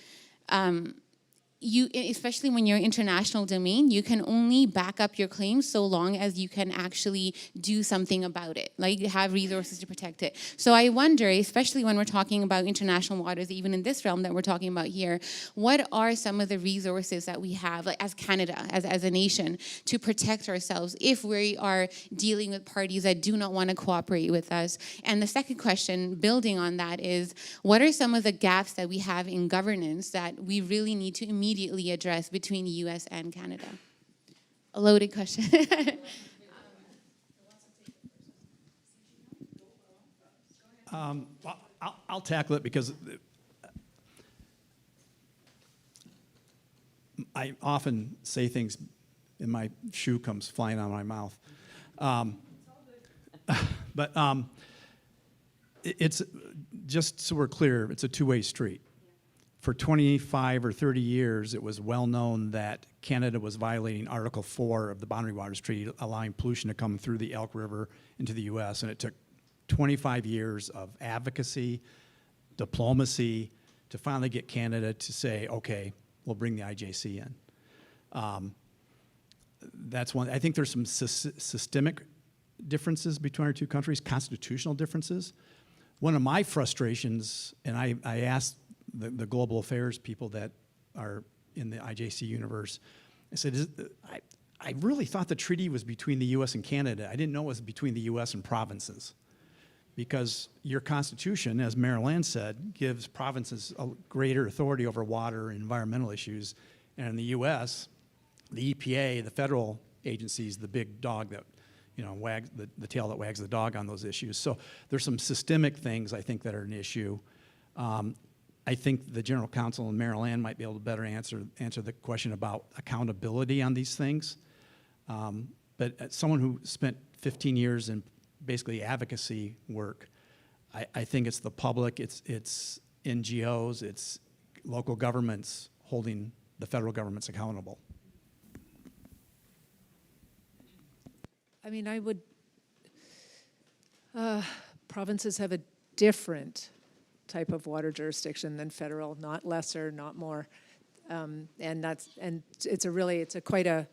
you, especially when you're international domain, you can only back up your claims so long as you can actually do something about it, like have resources to protect it. So I wonder, especially when we're talking about international waters, even in this realm that we're talking about here, what are some of the resources that we have, like as Canada, as a nation, to protect ourselves if we are dealing with parties that do not want to cooperate with us? And the second question, building on that, is what are some of the gaps that we have in governance that we really need to immediately address between the U.S. and Canada? A loaded question. I'll tackle it because I often say things and my shoe comes flying out of my mouth. But it's just so we're clear, it's a two-way street. For 25 or 30 years, it was well known that Canada was violating Article 4 of the Boundary Waters Treaty, allowing pollution to come through the Elk River into the U.S., and it took 25 years of advocacy, diplomacy, to finally get Canada to say, okay, we'll bring the IJC in. That's one. I think there's some systemic differences between our two countries, constitutional differences. One of my frustrations, and I asked the global affairs people that are in the IJC universe, I said, I really thought the treaty was between the U.S. and Canada. I didn't know it was between the U.S. and provinces, because your Constitution, as Marilyn said, gives provinces a greater authority over water and environmental issues. And in the U.S., the EPA, the federal agency, is the big dog that, wags the tail that wags the dog on those issues. So there's some systemic things, I think, that are an issue. I think the General Counsel and Marilyn might be able to better answer the question about accountability on these things. But as someone who spent 15 years in basically advocacy work, I think it's the public, it's NGOs, it's local governments holding the federal governments accountable. I mean, provinces have a different type of water jurisdiction than federal, not lesser, not more, and it's quite an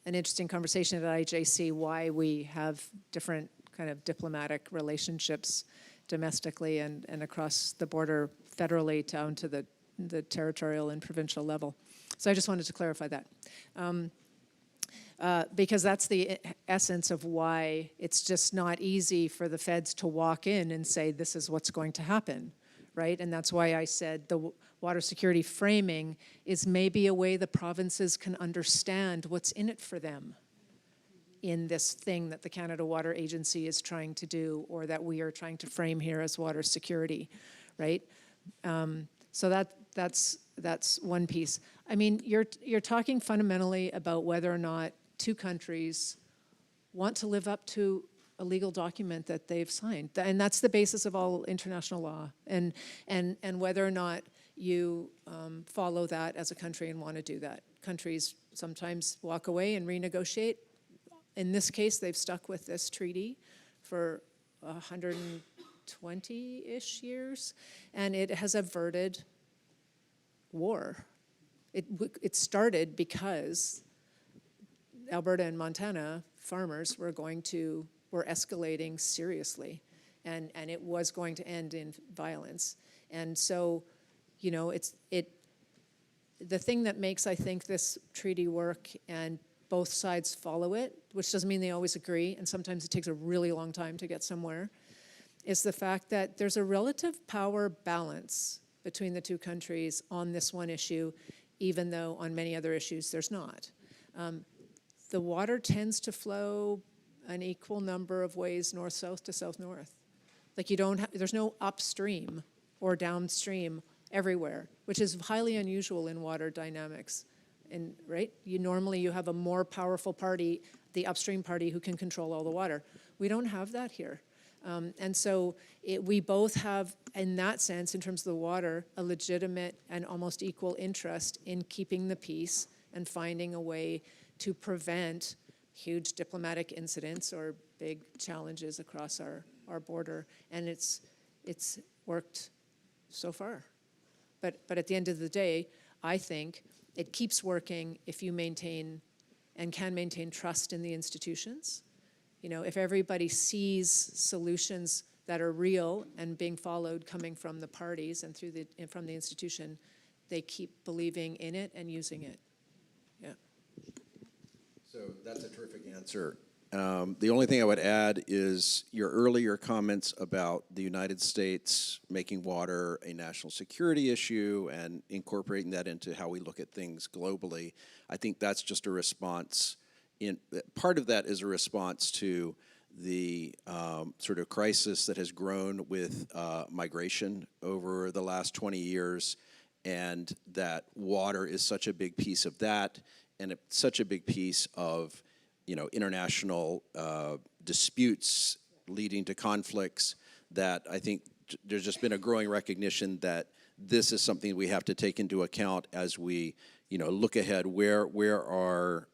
interesting conversation at IJC why we have different kind of diplomatic relationships domestically and across the border federally down to the territorial and provincial level. So I just wanted to clarify that. Because that's the essence of why it's just not easy for the feds to walk in and say, this is what's going to happen, right? And that's why I said the water security framing is maybe a way the provinces can understand what's in it for them in this thing that the Canada Water Agency is trying to do, or that we are trying to frame here as water security, right? So that's one piece. I mean, you're talking fundamentally about whether or not two countries want to live up to a legal document that they've signed, and that's the basis of all international law, and whether or not you follow that as a country and want to do that. Countries sometimes walk away and renegotiate. In this case, they've stuck with this treaty for 120-ish years, and it has averted war. It started because Alberta and Montana farmers were escalating seriously, and it was going to end in violence. And so, you know, the thing that makes, I think, this treaty work, and both sides follow it, which doesn't mean they always agree, and sometimes it takes a really long time to get somewhere, is the fact that there's a relative power balance between the two countries on this one issue, even though on many other issues there's not. The water tends to flow an equal number of ways north-south to south-north. Like there's no upstream or downstream everywhere, which is highly unusual in water dynamics. And right, you have a more powerful party, the upstream party, who can control all the water. We don't have that here. And so we both have, in that sense, in terms of the water, a legitimate and almost equal interest in keeping the peace and finding a way to prevent huge diplomatic incidents or big challenges across our border. And it's worked so far. But at the end of the day, I think it keeps working if you maintain and can maintain trust in the institutions. You know, if everybody sees solutions that are real and being followed coming from the parties and from the institution, they keep believing in it and using it. Yeah. So that's a terrific answer. The only thing I would add is your earlier comments about the United States making water a national security issue and incorporating that into how we look at things globally. I think that's just a response. Part of that is a response to the sort of crisis that has grown with migration over the last 20 years, and that water is such a big piece of that, and it's such a big piece of international disputes leading to conflicts, that I think there's just been a growing recognition that this is something we have to take into account as we look ahead. Where are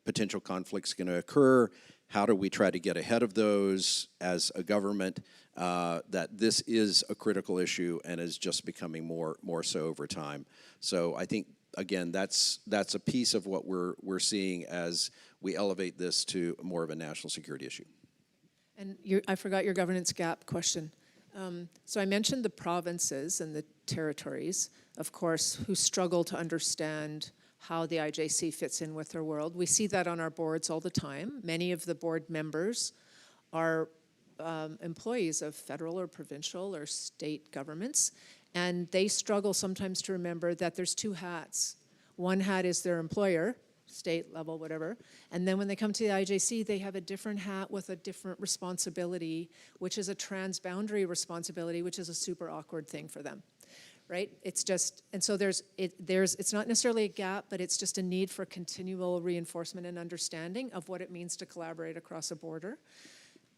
potential conflicts going to occur? How do we try to get ahead of those as a government? That this is a critical issue and is just becoming more so over time. So I think, again, that's a piece of what we're seeing as we elevate this to more of a national security issue. And I forgot your governance gap question. So I mentioned the provinces and the territories, of course, who struggle to understand how the IJC fits in with their world. We see that on our boards all the time. Many of the board members are employees of federal or provincial or state governments, and they struggle sometimes to remember that there's two hats. One hat is their employer, state level, whatever, and then when they come to the IJC, they have a different hat with a different responsibility, which is a transboundary responsibility, which is a super awkward thing for them, right? It's just, and so it's not necessarily a gap, but it's just a need for continual reinforcement and understanding of what it means to collaborate across a border.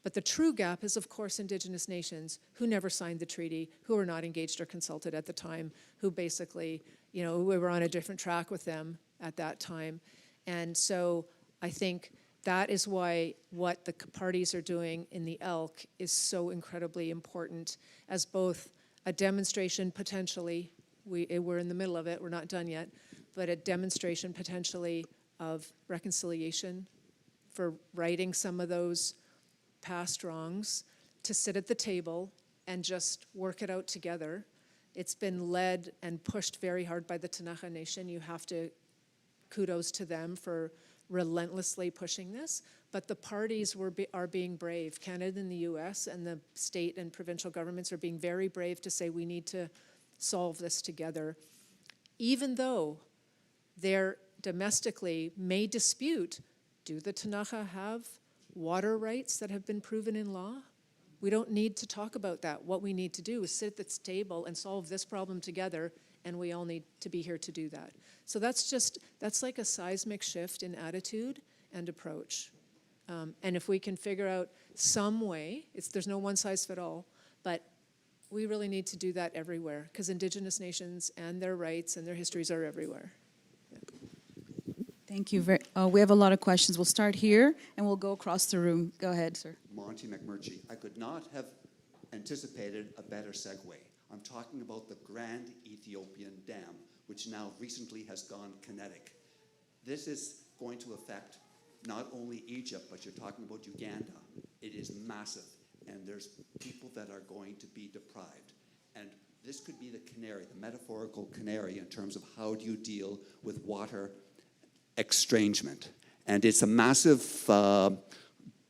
But the true gap is, of course, Indigenous nations who never signed the treaty, who were not engaged or consulted at the time, who basically, we were on a different track with them at that time. And so I think that is why what the parties are doing in the ELK is so incredibly important, as both a demonstration potentially, we're in the middle of it, we're not done yet, but a demonstration potentially of reconciliation for righting some of those past wrongs, to sit at the table and just work it out together. It's been led and pushed very hard by the Tanaha Nation. You have to, kudos to them for relentlessly pushing this, but the parties are being brave. Canada and the US and the state and provincial governments are being very brave to say we need to solve this together, even though they're domestically may dispute do the Tanaka have water rights that have been proven in law? We don't need to talk about that. What we need to do is sit at this table and solve this problem together, and we all need to be here to do that. So that's like a seismic shift in attitude and approach. And if we can figure out some way, there's no one size fit all, but we really need to do that everywhere, because Indigenous nations and their rights and their histories are everywhere. Thank you. We have a lot of questions. We'll start here, and we'll go across the room. Go ahead, sir. Monty McMurtry. I could not have anticipated a better segue. I'm talking about the Grand Ethiopian Dam, which now recently has gone kinetic. This is going to affect not only Egypt, but you're talking about Uganda. It is massive, and there's people that are going to be deprived. And this could be the canary, the metaphorical canary, in terms of how do you deal with water estrangement. And it's a massive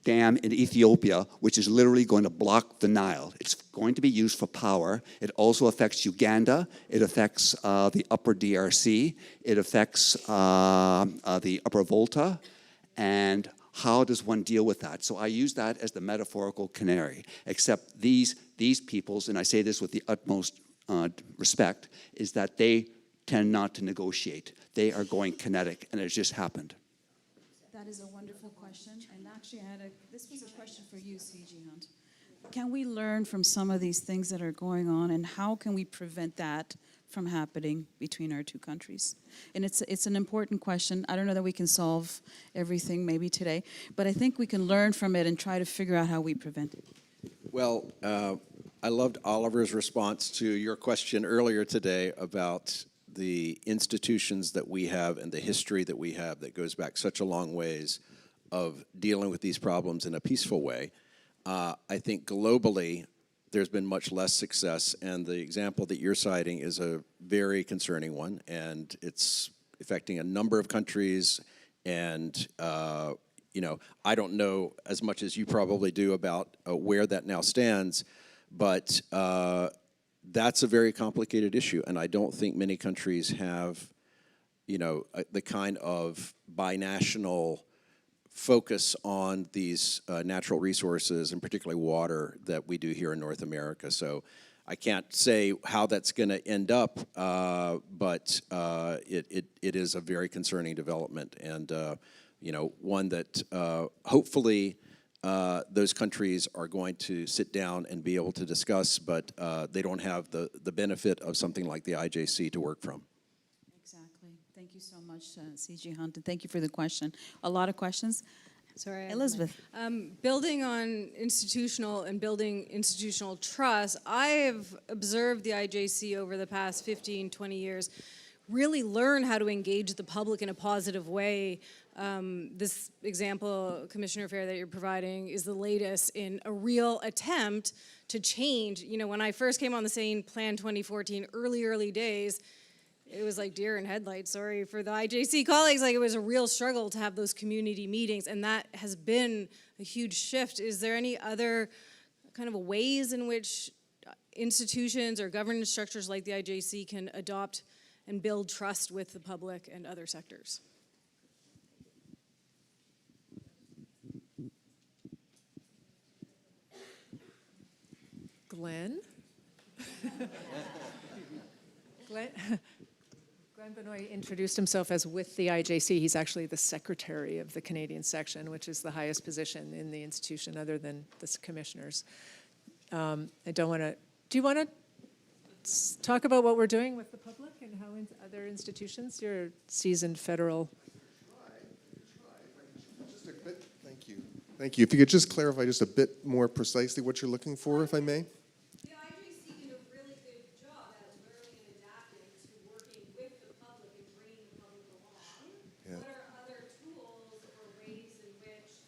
dam in Ethiopia, which is literally going to block the Nile. It's going to be used for power. It also affects Uganda. It affects the upper DRC. It affects the upper Volta. And how does one deal with that? So I use that as the metaphorical canary, except these peoples, and I say this with the utmost respect, is that they tend not to negotiate. They are going kinetic, and it just happened. That is a wonderful question. And actually, this was a question for you, C.G. Hunt. Can we learn from some of these things that are going on, and how can we prevent that from happening between our two countries? And it's an important question. I don't know that we can solve everything maybe today, but I think we can learn from it and try to figure out how we prevent it. Well, I loved Oliver's response to your question earlier today about the institutions that we have and the history that we have that goes back such a long ways of dealing with these problems in a peaceful way. I think globally, there's been much less success, and the example that you're citing is a very concerning one, and it's affecting a number of countries, and I don't know as much as you probably do about where that now stands, but that's a very complicated issue, and I don't think many countries have, the kind of binational focus on these natural resources, and particularly water, that we do here in North America. So I can't say how that's going to end up, but it is a very concerning development, and one that hopefully those countries are going to sit down and be able to discuss, but they don't have the benefit of something like the IJC to work from. Exactly. Thank you so much, C.G. Hunt, and thank you for the question. A lot of questions. Sorry, Elizabeth. Building on building institutional trust, I have observed the IJC over the past 15, 20 years really learn how to engage the public in a positive way. This example, Commissioner Fair, that you're providing is the latest in a real attempt to change. When I first came on the scene, Plan 2014, early days, it was like deer in headlights, sorry for the IJC colleagues. Like, it was a real struggle to have those community meetings, and that has been a huge shift. Is there any other kind of ways in which institutions or governance structures like the IJC can adopt and build trust with the public and other sectors? Glenn? Glenn Benoit introduced himself as with the IJC. He's actually the secretary of the Canadian section, which is the highest position in the institution other than the commissioners. Do you want to talk about what we're doing with the public and how other institutions? You're a seasoned federal. Just a bit, thank you. Thank you. If you could just clarify just a bit more precisely what you're looking for, if I may. The IJC did a really good job at learning and adapting to working with the public and bringing the public along. Yeah. What are other tools or ways in which,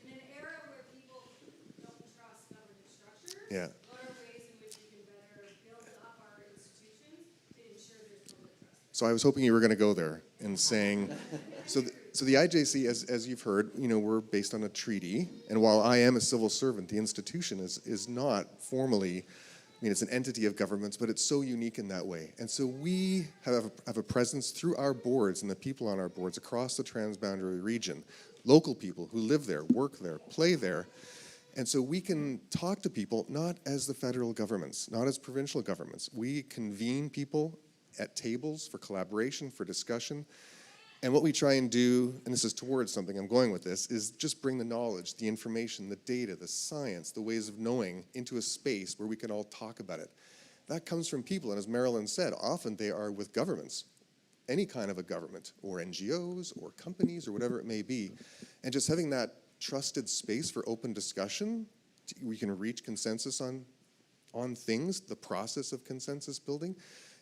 in an era where people don't trust government structures, Yeah. what are ways in which we can better build up our institutions to ensure there's public trust? So I was hoping you were going to go there and saying, so the IJC, as you've heard, we're based on a treaty, and while I am a civil servant, the institution is not formally, it's an entity of governments, but it's so unique in that way. And so we have a presence through our boards and the people on our boards across the transboundary region, local people who live there, work there, play there. And so we can talk to people not as the federal governments, not as provincial governments. We convene people at tables for collaboration, for discussion. And what we try and do, and this is towards something I'm going with this, is just bring the knowledge, the information, the data, the science, the ways of knowing into a space where we can all talk about it. That comes from people, and as Marilyn said, often they are with governments, any kind of a government, or NGOs, or companies, or whatever it may be. And just having that trusted space for open discussion, we can reach consensus on things, the process of consensus building,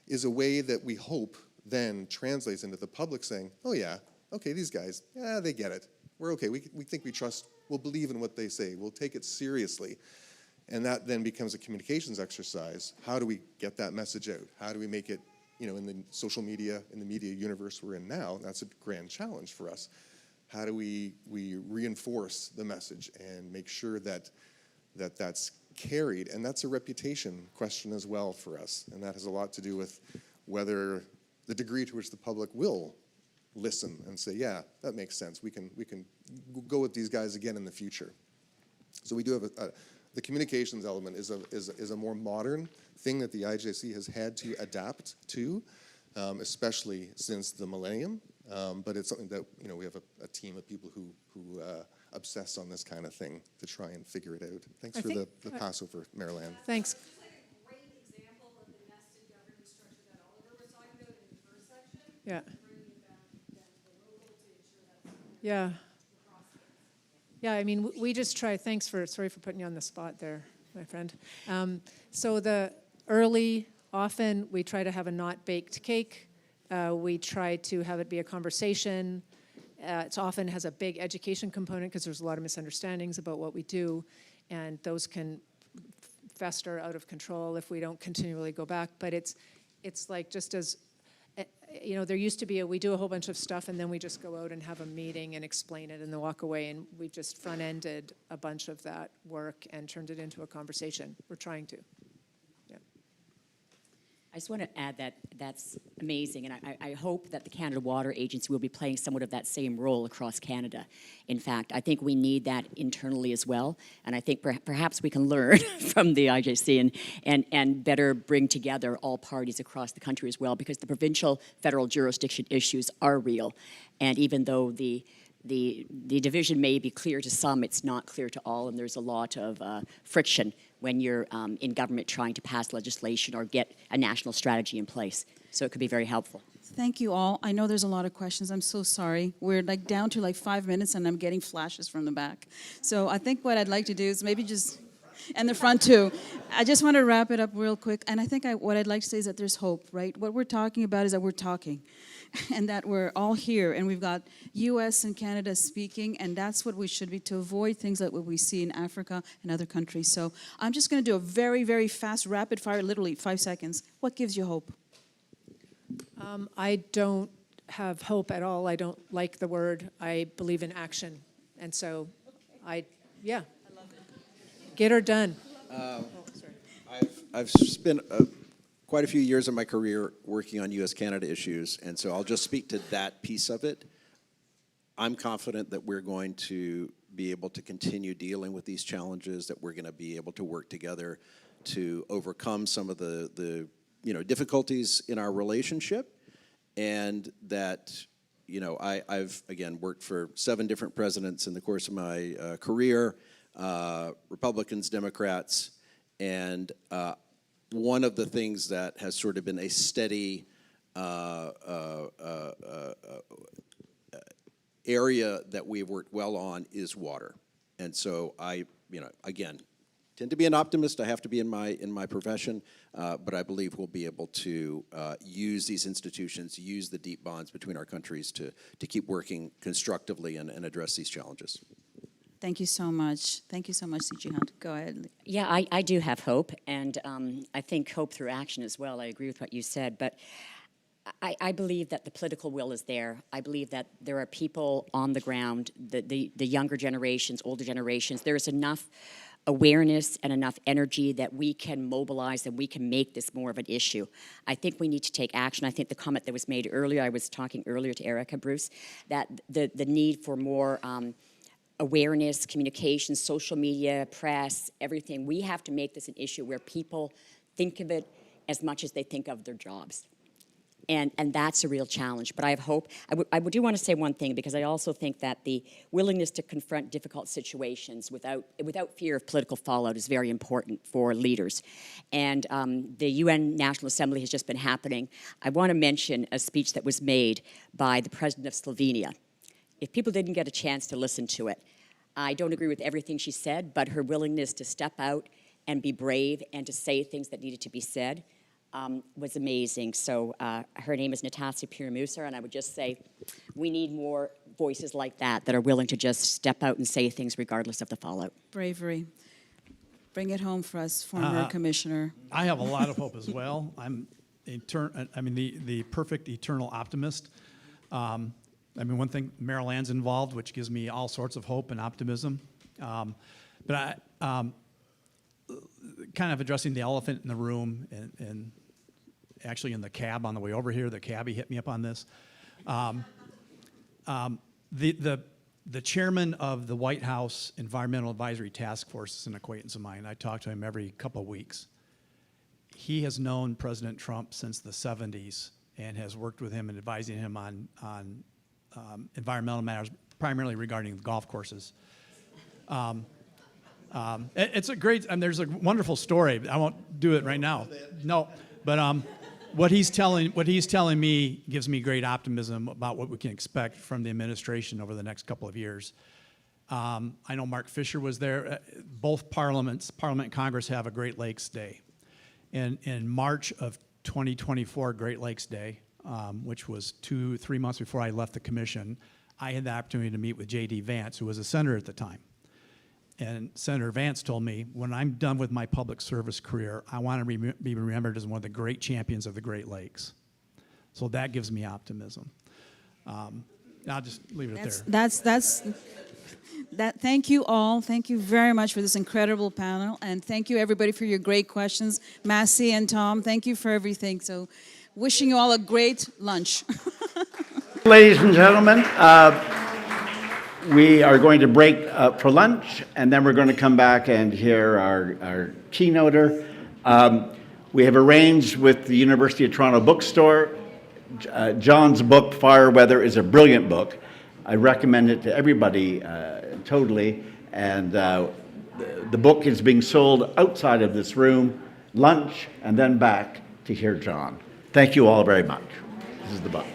is a way that we hope then translates into the public saying, oh yeah, okay, these guys, yeah, they get it. We're okay, we think we trust, we'll believe in what they say, we'll take it seriously. And that then becomes a communications exercise. How do we get that message out? How do we make it, in the social media, in the media universe we're in now? That's a grand challenge for us. How do we reinforce the message and make sure that that's carried? And that's a reputation question as well for us. And that has a lot to do with whether the degree to which the public will listen and say, yeah, that makes sense. We can go with these guys again in the future. So we do have the communications element is a more modern thing that the IJC has had to adapt to, especially since the millennium. But it's something that we have a team of people who obsess on this kind of thing to try and figure it out. Thanks for the Passover, Marilyn. Thanks. Yeah. Yeah. Yeah, I mean, we just try, sorry for putting you on the spot there, my friend. So often we try to have a not baked cake. We try to have it be a conversation. It often has a big education component because there's a lot of misunderstandings about what we do, and those can fester out of control if we don't continually go back. But it's like just as, there used to be we do a whole bunch of stuff and then we just go out and have a meeting and explain it and then walk away, and we've just front-ended a bunch of that work and turned it into a conversation. We're trying to. I just want to add that that's amazing, and I hope that the Canada Water Agency will be playing somewhat of that same role across Canada. In fact, I think we need that internally as well, and I think perhaps we can learn from the IJC and better bring together all parties across the country as well, because the provincial federal jurisdiction issues are real, and even though the division may be clear to some, it's not clear to all, and there's a lot of friction when you're in government trying to pass legislation or get a national strategy in place. So it could be very helpful. Thank you all. I know there's a lot of questions. I'm so sorry. We're down to 5 minutes and I'm getting flashes from the back. So I think what I'd like to do is maybe just, and the front too. I just want to wrap it up real quick. And I think what I'd like to say is that there's hope, right? What we're talking about is that we're talking and that we're all here and we've got US and Canada speaking, and that's what we should be to avoid things like what we see in Africa and other countries. So I'm just going to do a very, very fast, rapid fire, literally 5 seconds. What gives you hope? I don't have hope at all. I don't like the word. I believe in action. And so yeah. I love it. Get her done. I've spent quite a few years of my career working on U.S.-Canada issues, and so I'll just speak to that piece of it. I'm confident that we're going to be able to continue dealing with these challenges, that we're going to be able to work together to overcome some of the difficulties in our relationship, and that I've again worked for 7 different presidents in the course of my career, Republicans, Democrats, and one of the things that has sort of been a steady area that we've worked well on is water. And so I, again, tend to be an optimist. I have to be in my profession, but I believe we'll be able to use these institutions, use the deep bonds between our countries to keep working constructively and address these challenges. Thank you so much. Thank you so much, C.G. Hunt. Go ahead. Yeah, I do have hope, and I think hope through action as well. I agree with what you said, but I believe that the political will is there. I believe that there are people on the ground, the younger generations, older generations. There is enough awareness and enough energy that we can mobilize and we can make this more of an issue. I think we need to take action. I think the comment that was made earlier, I was talking earlier to Erica, Bruce, that the need for more awareness, communication, social media, press, everything. We have to make this an issue where people think of it as much as they think of their jobs. And that's a real challenge. But I have hope. I do want to say one thing, because I also think that the willingness to confront difficult situations without fear of political fallout is very important for leaders. And the UN National Assembly has just been happening. I want to mention a speech that was made by the president of Slovenia. If people didn't get a chance to listen to it, I don't agree with everything she said, but her willingness to step out and be brave and to say things that needed to be said was amazing. So her name is Natasja Piramusar, and I would just say we need more voices like that are willing to just step out and say things regardless of the fallout. Bravery. Bring it home for us, former Commissioner. I have a lot of hope as well. I'm the perfect eternal optimist. One thing, Merrill Ann's involved, which gives me all sorts of hope and optimism. But I, kind of addressing the elephant in the room, and actually in the cab on the way over here, the cabbie hit me up on this. The chairman of the White House Environmental Advisory Task Force is an acquaintance of mine. I talk to him every couple of weeks. He has known President Trump since the 70s and has worked with him and advising him on environmental matters, primarily regarding the golf courses. It's a great, there's a wonderful story. I won't do it right now. No, but what he's telling me gives me great optimism about what we can expect from the administration over the next couple of years. I know Mark Fisher was there. Both Parliament and Congress have a Great Lakes Day. And in March of 2024, Great Lakes Day, which was 2-3 months before I left the commission, I had the opportunity to meet with J.D. Vance, who was a senator at the time. And Senator Vance told me, when I'm done with my public service career, I want to be remembered as one of the great champions of the Great Lakes. So that gives me optimism. I'll just leave it there. Thank you all. Thank you very much for this incredible panel. And thank you, everybody, for your great questions. Massey and Tom, thank you for everything. So wishing you all a great lunch. Ladies and gentlemen, we are going to break for lunch, and then we're going to come back and hear our keynoter. We have arranged with the University of Toronto bookstore. John's book, Fire Weather, is a brilliant book. I recommend it to everybody totally. And the book is being sold outside of this room, lunch, and then back to hear John. Thank you all very much. This is the book.